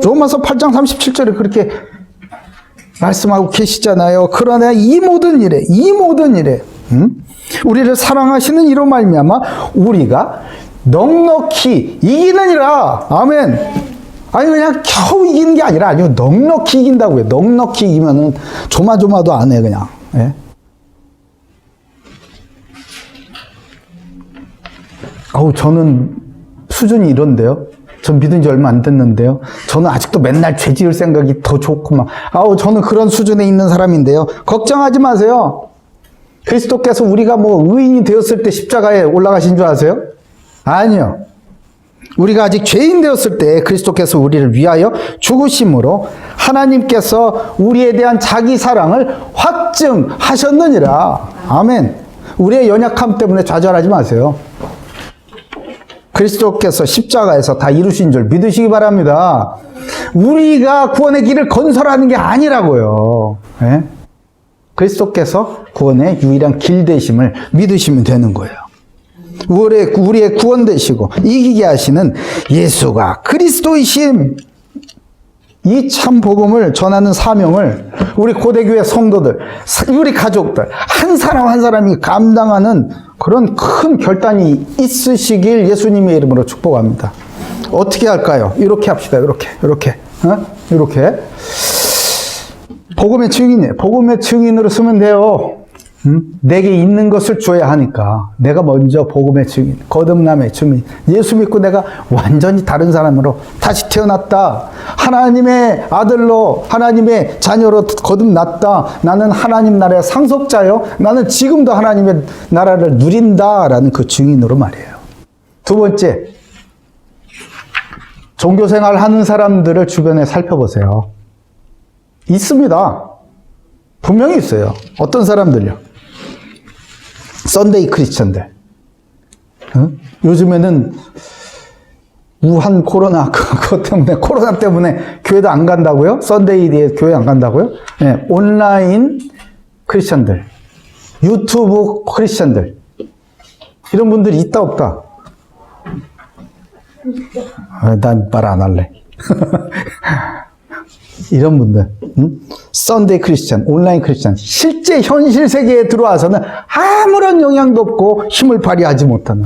로마서 8장 37절에 그렇게 말씀하고 계시잖아요. 그러나 이 모든 일에 우리를 사랑하시는 이로 말미암아 우리가 넉넉히 이기느니라. 아멘. 아니 그냥 겨우 이기는 게 아니라 아니요 넉넉히 이긴다고요. 넉넉히 이기면은 조마조마도 안 해 그냥. 예? 저는 수준이 이런데요. 전 믿은 지 얼마 안 됐는데요. 저는 아직도 맨날 죄 지을 생각이 더 좋구만. 저는 그런 수준에 있는 사람인데요. 걱정하지 마세요. 그리스도께서 우리가 의인이 되었을 때 십자가에 올라가신 줄 아세요? 아니요. 우리가 아직 죄인 되었을 때 그리스도께서 우리를 위하여 죽으심으로 하나님께서 우리에 대한 자기 사랑을 확증하셨느니라. 아멘. 우리의 연약함 때문에 좌절하지 마세요. 그리스도께서 십자가에서 다 이루신 줄 믿으시기 바랍니다. 우리가 구원의 길을 건설하는 게 아니라고요. 네? 그리스도께서 구원의 유일한 길 되심을 믿으시면 되는 거예요. 우리의 구원 되시고 이기게 하시는 예수가 그리스도이심, 이 참 복음을 전하는 사명을 우리 고대교회 성도들, 우리 가족들 한 사람 한 사람이 감당하는 그런 큰 결단이 있으시길 예수님의 이름으로 축복합니다. 어떻게 할까요? 이렇게 합시다. 이렇게. 복음의 증인이에요. 복음의 증인으로 쓰면 돼요. 내게 있는 것을 줘야 하니까 내가 먼저 복음의 증인, 거듭남의 증인, 예수 믿고 내가 완전히 다른 사람으로 다시 태어났다, 하나님의 아들로 하나님의 자녀로 거듭났다, 나는 하나님 나라의 상속자요, 나는 지금도 하나님의 나라를 누린다라는 그 증인으로 말이에요. 두 번째, 종교생활 하는 사람들을 주변에 살펴보세요. 있습니다. 분명히 있어요. 어떤 사람들요? 썬데이 크리스천들. 요즘에는 우한 코로나 코로나 때문에 교회도 안 간다고요? 썬데이에 교회 안 간다고요? 네, 온라인 크리스천들, 유튜브 크리스천들, 이런 분들이 있다 없다? 난 말 안 할래. 이런 분들, 썬데이 크리스천, 온라인 크리스천, 실제 현실 세계에 들어와서는 아무런 영향도 없고 힘을 발휘하지 못하는,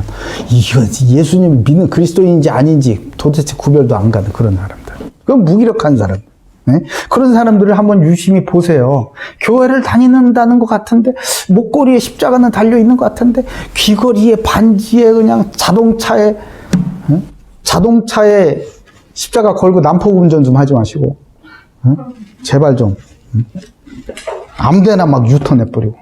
이건 예수님 믿는 그리스도인인지 아닌지 도대체 구별도 안 가는 그런 사람들. 그건 무기력한 사람. 네? 그런 사람들을 한번 유심히 보세요. 교회를 다니는다는 것 같은데, 목걸이에 십자가는 달려있는 것 같은데, 귀걸이에 반지에 그냥 자동차에 십자가 걸고 난폭 운전 좀 하지 마시고. 제발 좀 아무데나 막 유턴해버리고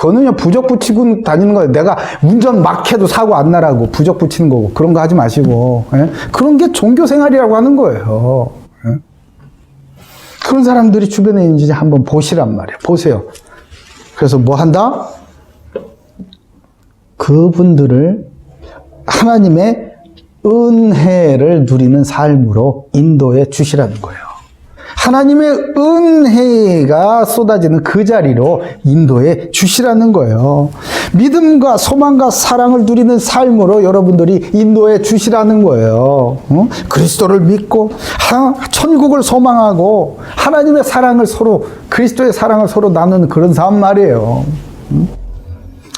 그거는요, 부적 붙이고 다니는 거예요. 내가 운전 막 해도 사고 안 나라고 부적 붙이는 거고. 그런 거 하지 마시고. 예? 그런 게 종교 생활이라고 하는 거예요. 예? 그런 사람들이 주변에 있는지 한번 보시란 말이에요. 보세요. 그래서 뭐 한다? 그분들을 하나님의 은혜를 누리는 삶으로 인도해 주시라는 거예요. 하나님의 은혜가 쏟아지는 그 자리로 인도해 주시라는 거예요. 믿음과 소망과 사랑을 누리는 삶으로 여러분들이 인도해 주시라는 거예요. 그리스도를 믿고 천국을 소망하고 하나님의 사랑을 서로, 그리스도의 사랑을 서로 나누는 그런 삶 말이에요.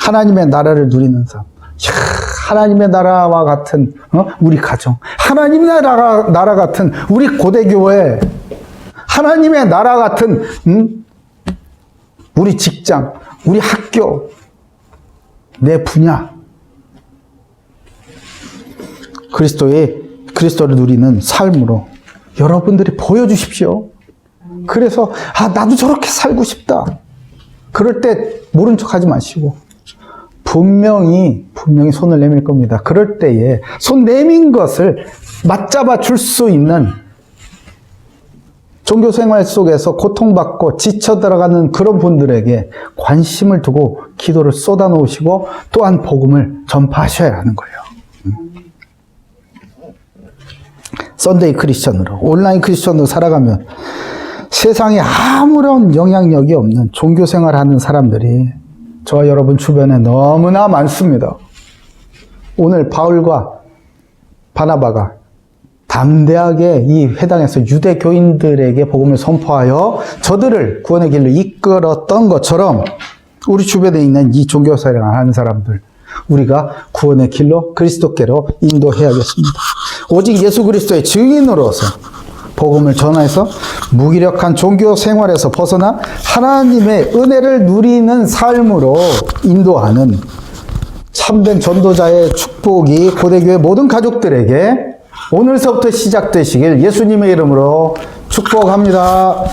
하나님의 나라를 누리는 삶. 하나님의 나라와 같은 우리 가정, 하나님의 나라 같은 우리 고대교회, 하나님의 나라 같은 우리 직장, 우리 학교, 내 분야, 그리스도를 누리는 삶으로 여러분들이 보여주십시오. 그래서 나도 저렇게 살고 싶다. 그럴 때 모른 척하지 마시고 분명히 손을 내밀 겁니다. 그럴 때에 손 내민 것을 맞잡아 줄 수 있는, 종교 생활 속에서 고통받고 지쳐 들어가는 그런 분들에게 관심을 두고 기도를 쏟아 놓으시고 또한 복음을 전파하셔야 하는 거예요. 썬데이 크리스천으로, 온라인 크리스천으로 살아가면 세상에 아무런 영향력이 없는 종교 생활하는 사람들이 저와 여러분 주변에 너무나 많습니다. 오늘 바울과 바나바가 담대하게 이 회당에서 유대 교인들에게 복음을 선포하여 저들을 구원의 길로 이끌었던 것처럼 우리 주변에 있는 이 종교 생활을 하는 사람들, 우리가 구원의 길로 그리스도께로 인도해야겠습니다. 오직 예수 그리스도의 증인으로서 복음을 전해서 무기력한 종교 생활에서 벗어나 하나님의 은혜를 누리는 삶으로 인도하는 참된 전도자의 축복이 고대교회 모든 가족들에게 오늘서부터 시작되시길 예수님의 이름으로 축복합니다.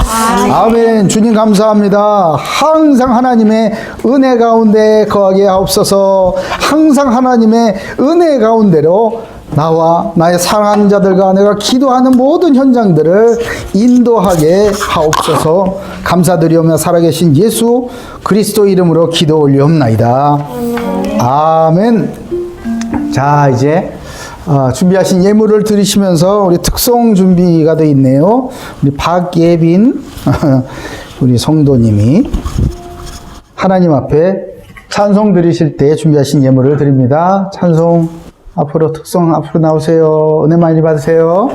아멘. 주님 감사합니다. 항상 하나님의 은혜 가운데 거하게 하옵소서. 항상 하나님의 은혜 가운데로 나와 나의 사랑하는 자들과 내가 기도하는 모든 현장들을 인도하게 하옵소서. 감사드리오며 살아계신 예수 그리스도 이름으로 기도 올리옵나이다. 아멘. 자, 이제 준비하신 예물을 드리시면서 우리 특송 준비가 되어 있네요. 우리 박예빈 우리 성도님이 하나님 앞에 찬송 드리실 때 준비하신 예물을 드립니다. 찬송 앞으로, 특송 앞으로 나오세요. 은혜 많이 받으세요.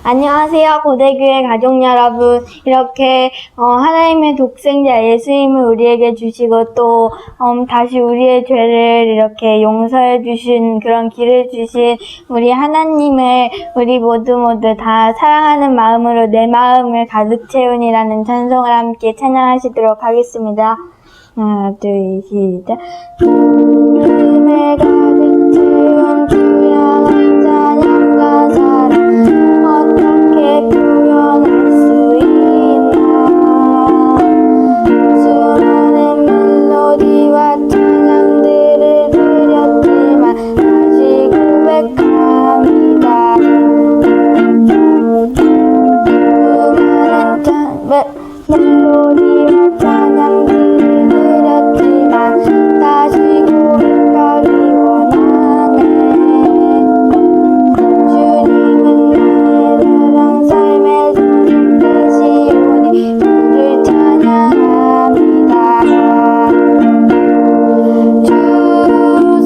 안녕하세요, 고대교회 가족 여러분. 이렇게 하나님의 독생자 예수님을 우리에게 주시고 또 다시 우리의 죄를 이렇게 용서해 주신, 그런 길을 주신 우리 하나님을 우리 모두 다 사랑하는 마음으로 내 마음을 가득 채운이라는 찬송을 함께 찬양하시도록 하겠습니다. 하나, 둘, 시작. 마음을 가득 채운 주양한 찬양과 사랑 어떻게 표현할 수 있나. 수많은 멜로디와 찬양들을 드렸지만 다시 고백합니다. 수많은 멜로디와 찬양들을 드렸지만 다시 고백하기 원하네. 주님은 나의 사랑 삶의 전쟁 되시오니 주를 찬양합니다. 주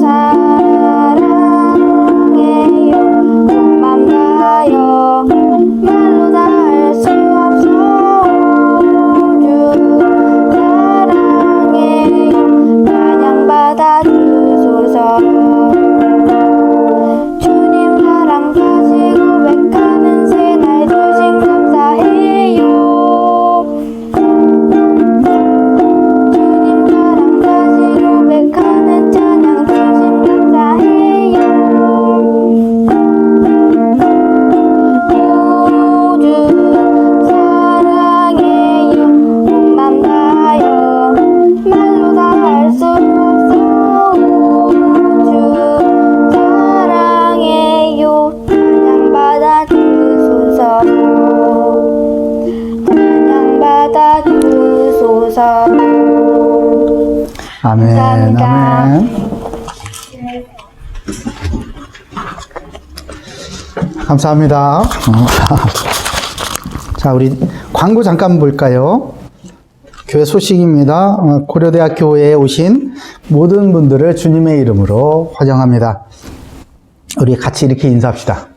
사랑해요 온맘 다하여 말로 다 할 수 없어. 주 주옵소서. 아멘. 감사합니다. 아멘. 감사합니다. 자, 우리 광고 잠깐 볼까요? 교회 소식입니다. 고려대학 교회에 오신 모든 분들을 주님의 이름으로 환영합니다. 우리 같이 이렇게 인사합시다.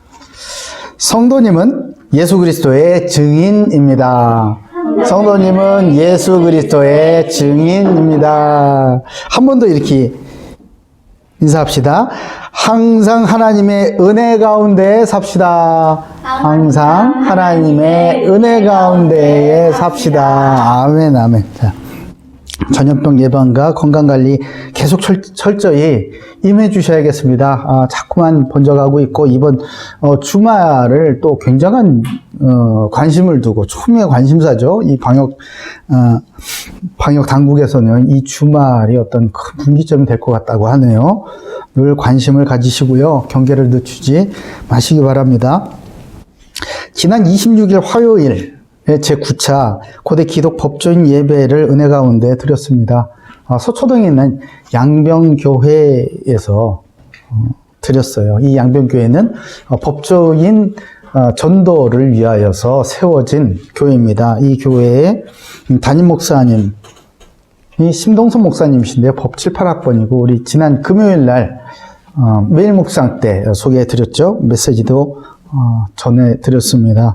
성도님은 예수 그리스도의 증인입니다. 성도님은 예수 그리스도의 증인입니다. 한 번 더 이렇게 인사합시다. 항상 하나님의 은혜 가운데 삽시다. 항상 하나님의 은혜 가운데에 삽시다. 아멘, 아멘. 자, 전염병 예방과 건강관리 계속 철저히 임해 주셔야겠습니다. 자꾸만 번져가고 있고, 이번 주말을 또 굉장한 관심을 두고, 초미의 관심사죠. 이 방역 당국에서는 이 주말이 어떤 큰 분기점이 될 것 같다고 하네요. 늘 관심을 가지시고요. 경계를 늦추지 마시기 바랍니다. 지난 26일 화요일 제9차 고대 기독 법조인 예배를 은혜 가운데 드렸습니다. 서초동에 있는 양병교회에서 드렸어요. 이 양병교회는 법조인 전도를 위하여서 세워진 교회입니다. 이 교회의 담임 목사님, 이 심동선 목사님이신데요. 법 7, 8학번이고 우리 지난 금요일 날 매일 묵상 때 소개해 드렸죠. 메시지도 전해 드렸습니다.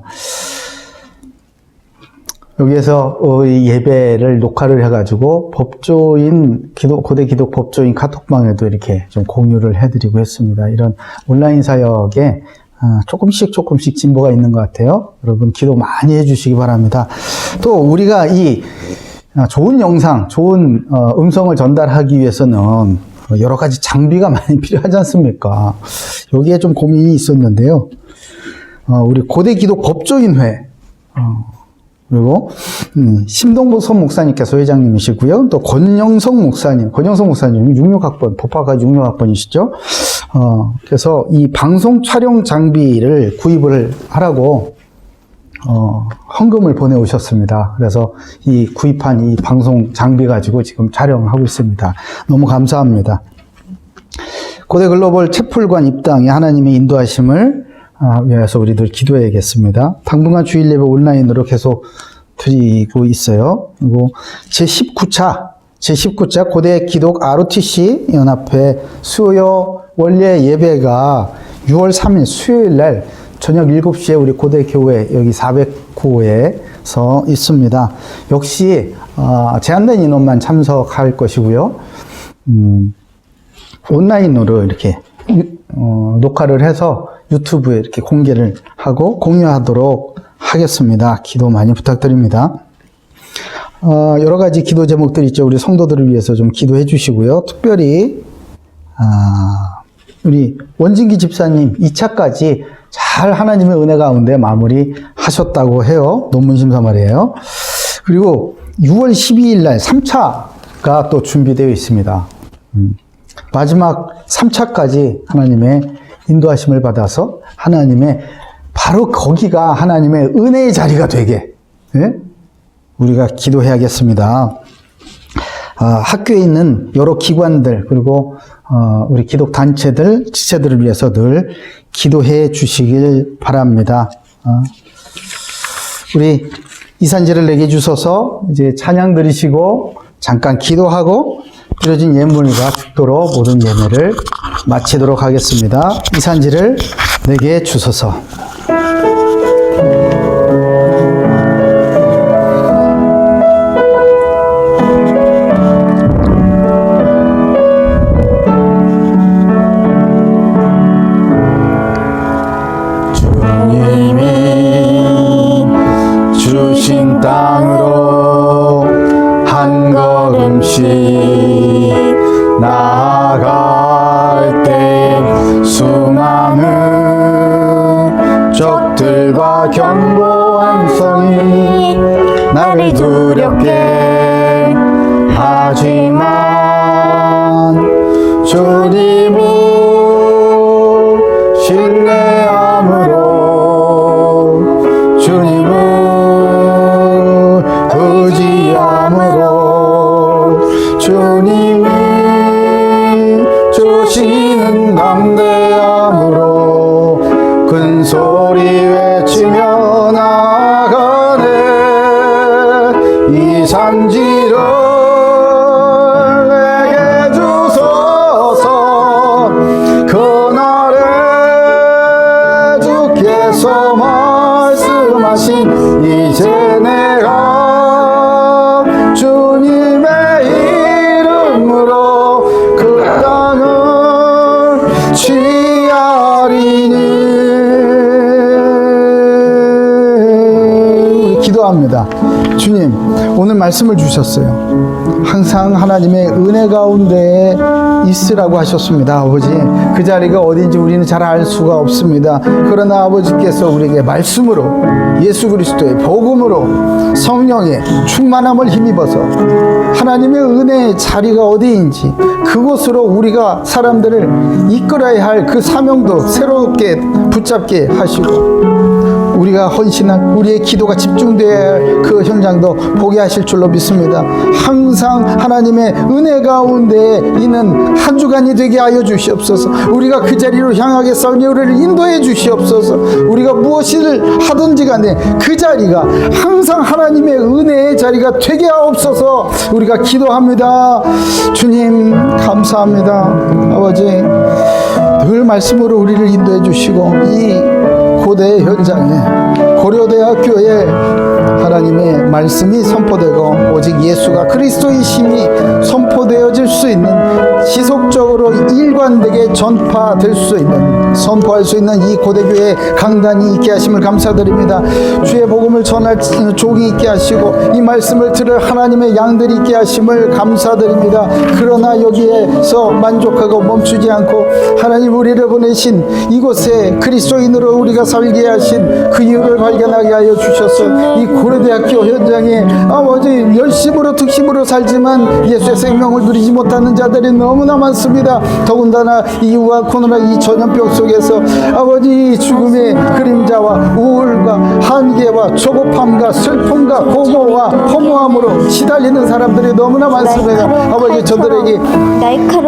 여기에서 예배를 녹화를 해가지고 법조인 고대 기독 법조인 카톡방에도 이렇게 좀 공유를 해드리고 했습니다. 이런 온라인 사역에 조금씩 진보가 있는 것 같아요. 여러분 기도 많이 해주시기 바랍니다. 또 우리가 이 좋은 영상, 좋은 음성을 전달하기 위해서는 여러 가지 장비가 많이 필요하지 않습니까? 여기에 좀 고민이 있었는데요. 우리 고대 기독 법조인회 그리고 심동선 목사님께서 회장님이시고요. 또 권영성 목사님 66학번, 법학과 66학번이시죠. 그래서 이 방송 촬영 장비를 구입을 하라고 헌금을 보내오셨습니다. 그래서 이 구입한 이 방송 장비 가지고 지금 촬영하고 있습니다. 너무 감사합니다. 고대 글로벌 채플관 입당에 하나님의 인도하심을 위해서 우리들 기도해야겠습니다. 당분간 주일 예배 온라인으로 계속 드리고 있어요. 그리고 제19차 고대 기독 ROTC 연합회 수요 원래 예배가 6월 3일 수요일 날 저녁 7시에 우리 고대교회 여기 400호에서 있습니다. 역시 제한된 인원만 참석할 것이고요. 온라인으로 이렇게 녹화를 해서 유튜브에 이렇게 공개를 하고 공유하도록 하겠습니다. 기도 많이 부탁드립니다. 여러 가지 기도 제목들이 있죠. 우리 성도들을 위해서 좀 기도해 주시고요. 특별히 우리 원진기 집사님 2차까지 잘 하나님의 은혜 가운데 마무리 하셨다고 해요. 논문 심사 말이에요. 그리고 6월 12일 날 3차가 또 준비되어 있습니다. 마지막 3차까지 하나님의 인도하심을 받아서 하나님의 바로 거기가 하나님의 은혜의 자리가 되게 우리가 기도해야겠습니다. 학교에 있는 여러 기관들 그리고 우리 기독 단체들, 지체들을 위해서 늘 기도해 주시길 바랍니다. 우리 이산지를 내게 주셔서 이제 찬양 드리시고 잠깐 기도하고 드려진 예물과 축도로 모든 예배를 마치도록 하겠습니다. 이산지를 내게 주소서. 주신 땅으로 한 걸음씩 나아갈 때 수많은 적들과 견고한 성이 나를 두렵게 하지만 주님을 신뢰함으로 주님을 의지 귀함으로 주님이 주시는 담대함으로 큰 소리 외치며 나가네. 이 산지를 내게 주소서. 그날에 주께서 말씀하신 이제 내가 주님의 이름으로 그 땅을 취하리니. 우리 기도합니다. 주님, 오늘 말씀을 주셨어요. 항상 하나님의 은혜 가운데 있으라고 하셨습니다. 아버지, 그 자리가 어딘지 우리는 잘 알 수가 없습니다. 그러나 아버지께서 우리에게 말씀으로, 예수 그리스도의 복음으로, 성령의 충만함을 힘입어서 하나님의 은혜의 자리가 어디인지 그곳으로 우리가 사람들을 이끌어야 할 그 사명도 새롭게 붙잡게 하시고, 우리가 헌신한 우리의 기도가 집중되어야 할 그 현장도 보게 하실 줄로 믿습니다. 항상 하나님의 은혜 가운데 있는 한 주간이 되게 하여 주시옵소서. 우리가 그 자리로 향하게 썰매 우리를 인도해 주시옵소서. 우리가 무엇을 하든지 간에 그 자리가 항상 하나님의 은혜의 자리가 되게 하옵소서. 우리가 기도합니다. 주님 감사합니다. 아버지, 늘 말씀으로 우리를 인도해 주시고 이 고대 현장에 고려대학교에 하나님의 말씀이 선포되고 오직 예수가 그리스도이심이 선포되어질 수 있는, 지속적으로 일관되게 전파될 수 있는, 선포할 수 있는 이 고대교회 강단이 있게 하심을 감사드립니다. 주의 복음을 전할 종이 있게 하시고 이 말씀을 들을 하나님의 양들이 있게 하심을 감사드립니다. 그러나 여기에서 만족하고 멈추지 않고 하나님 우리를 보내신 이곳에 그리스도인으로 우리가 살게 하신 그 이유를 발견하게 하여 주셔서 이 고려대학교 현장에 아버지 열심으로 특심으로 살지만 예수의 생명을 누리지 못하는 자들이 너무나 많습니다. 더군다나 이 우한 코로나 이 전염병 속에서 아버지 죽음의 그림자와 우울과 한계와 조급함과 슬픔과 공허와 허무함으로 시달리는 사람들이 너무나 많습니다. 아버지 저들에게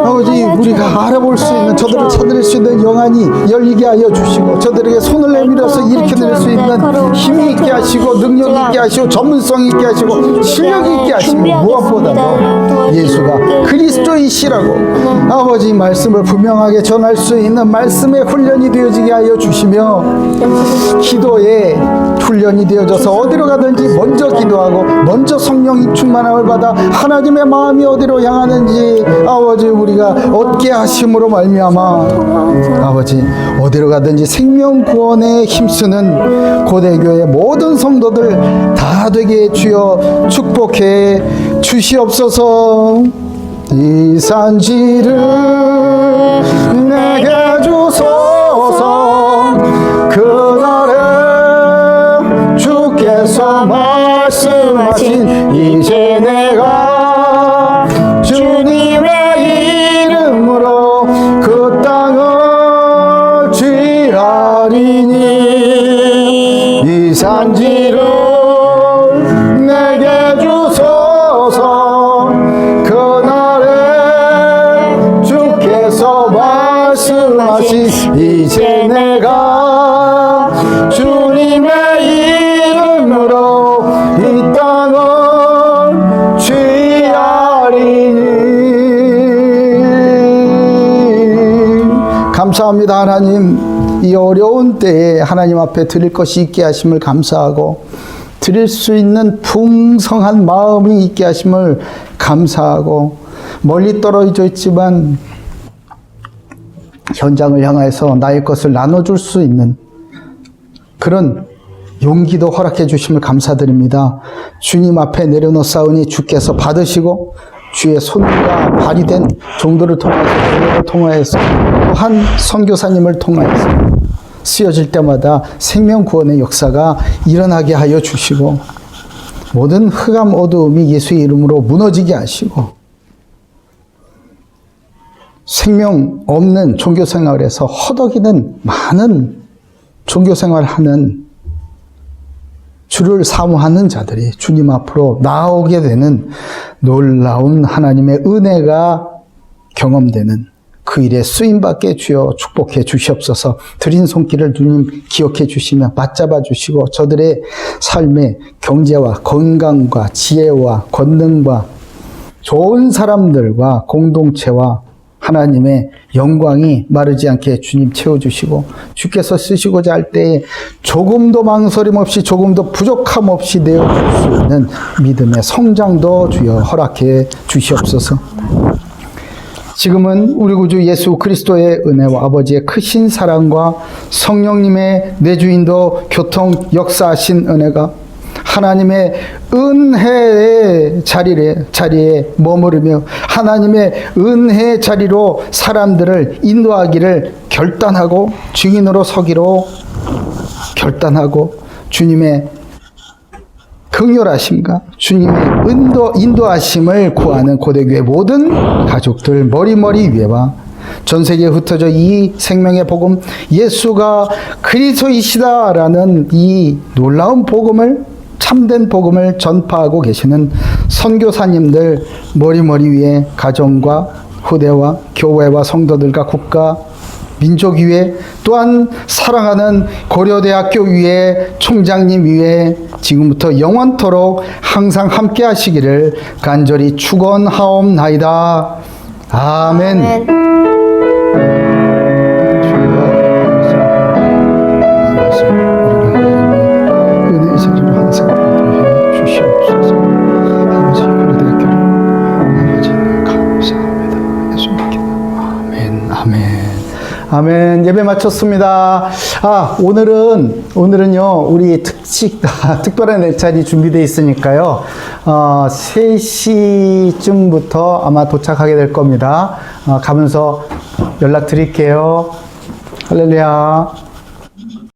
아버지 우리가 알아볼 수 있는, 저들을 찾을 수 있는 영안이 열리게 하여 주시고 저들에게 손을 내밀어서 일으켜낼 수 있는 힘이 있게 하시고 능력이 있게 하시고 전문성이 있게 하시고 실력이 있게 하시고 무엇보다도 예수가 그리스도이시라고 아버지 말씀을 분명하게 전할 수 있는 말씀의 훈련이 되어지게 하여 주시며 기도의 훈련이 되어져서 어디로 가든지 먼저 기도하고 먼저 성령 충만함을 받아 하나님의 마음이 어디로 향하는지 아버지 우리가 얻게 하심으로 말미암아 아버지 어디로 가든지 생명 구원에 힘쓰는 고대교회 모든 성도들 다 되게 주여 축복해 주시옵소서. 이 산지를 내게 주소서. 그날에 주께서 말씀하신 이제 내가 주님의 이름으로 그 땅을 취하리니 이 산지를 내게 주소서. 그날에 주께서 말씀하신 이제 내가 주님의 이름으로 이 땅을 취하리니. 감사합니다. 하나님, 이 어려운 때에 하나님 앞에 드릴 것이 있게 하심을 감사하고 드릴 수 있는 풍성한 마음이 있게 하심을 감사하고 멀리 떨어져 있지만 현장을 향해서 나의 것을 나눠줄 수 있는 그런 용기도 허락해 주심을 감사드립니다. 주님 앞에 내려놓사오니 주께서 받으시고 주의 손과 발이 된 종들을 통하여서 또한 선교사님을 통하여서 쓰여질 때마다 생명 구원의 역사가 일어나게 하여 주시고 모든 흑암 어두움이 예수의 이름으로 무너지게 하시고 생명 없는 종교생활에서 허덕이는 많은 종교생활하는 주를 사모하는 자들이 주님 앞으로 나오게 되는 놀라운 하나님의 은혜가 경험되는 그 일에 쓰임받게 주여 축복해 주시옵소서. 드린 손길을 주님 기억해 주시며 맞잡아 주시고 저들의 삶의 경제와 건강과 지혜와 권능과 좋은 사람들과 공동체와 하나님의 영광이 마르지 않게 주님 채워주시고 주께서 쓰시고자 할 때에 조금도 망설임 없이 조금도 부족함 없이 내어줄 수 있는 믿음의 성장도 주여 허락해 주시옵소서. 지금은 우리 구주 예수 그리스도의 은혜와 아버지의 크신 사랑과 성령님의 내주인도 교통 역사하신 은혜가 하나님의 은혜의 자리에 머무르며 하나님의 은혜의 자리로 사람들을 인도하기를 결단하고 증인으로 서기로 결단하고 주님의 긍휼하심과 주님의 인도하심을 구하는 고대교회 모든 가족들 머리머리 위에와 전 세계에 흩어져 이 생명의 복음 예수가 그리스도이시다라는 이 놀라운 복음을 참된 복음을 전파하고 계시는 선교사님들 머리머리 위에 가정과 후대와 교회와 성도들과 국가 민족 위에 또한 사랑하는 고려대학교 위에 총장님 위에 지금부터 영원토록 항상 함께 하시기를 간절히 축원하옵나이다. 아멘. 은혜의 자리로 항상 보호해 주시옵소서. 아버지 고려대학교를 아버지 감사합니다. 예수님께 아멘. 아멘. 아멘. 예배 마쳤습니다. 오늘은요, 우리 특별한 내차리 준비되어 있으니까요, 3시쯤부터 아마 도착하게 될 겁니다. 가면서 연락 드릴게요. 할렐루야.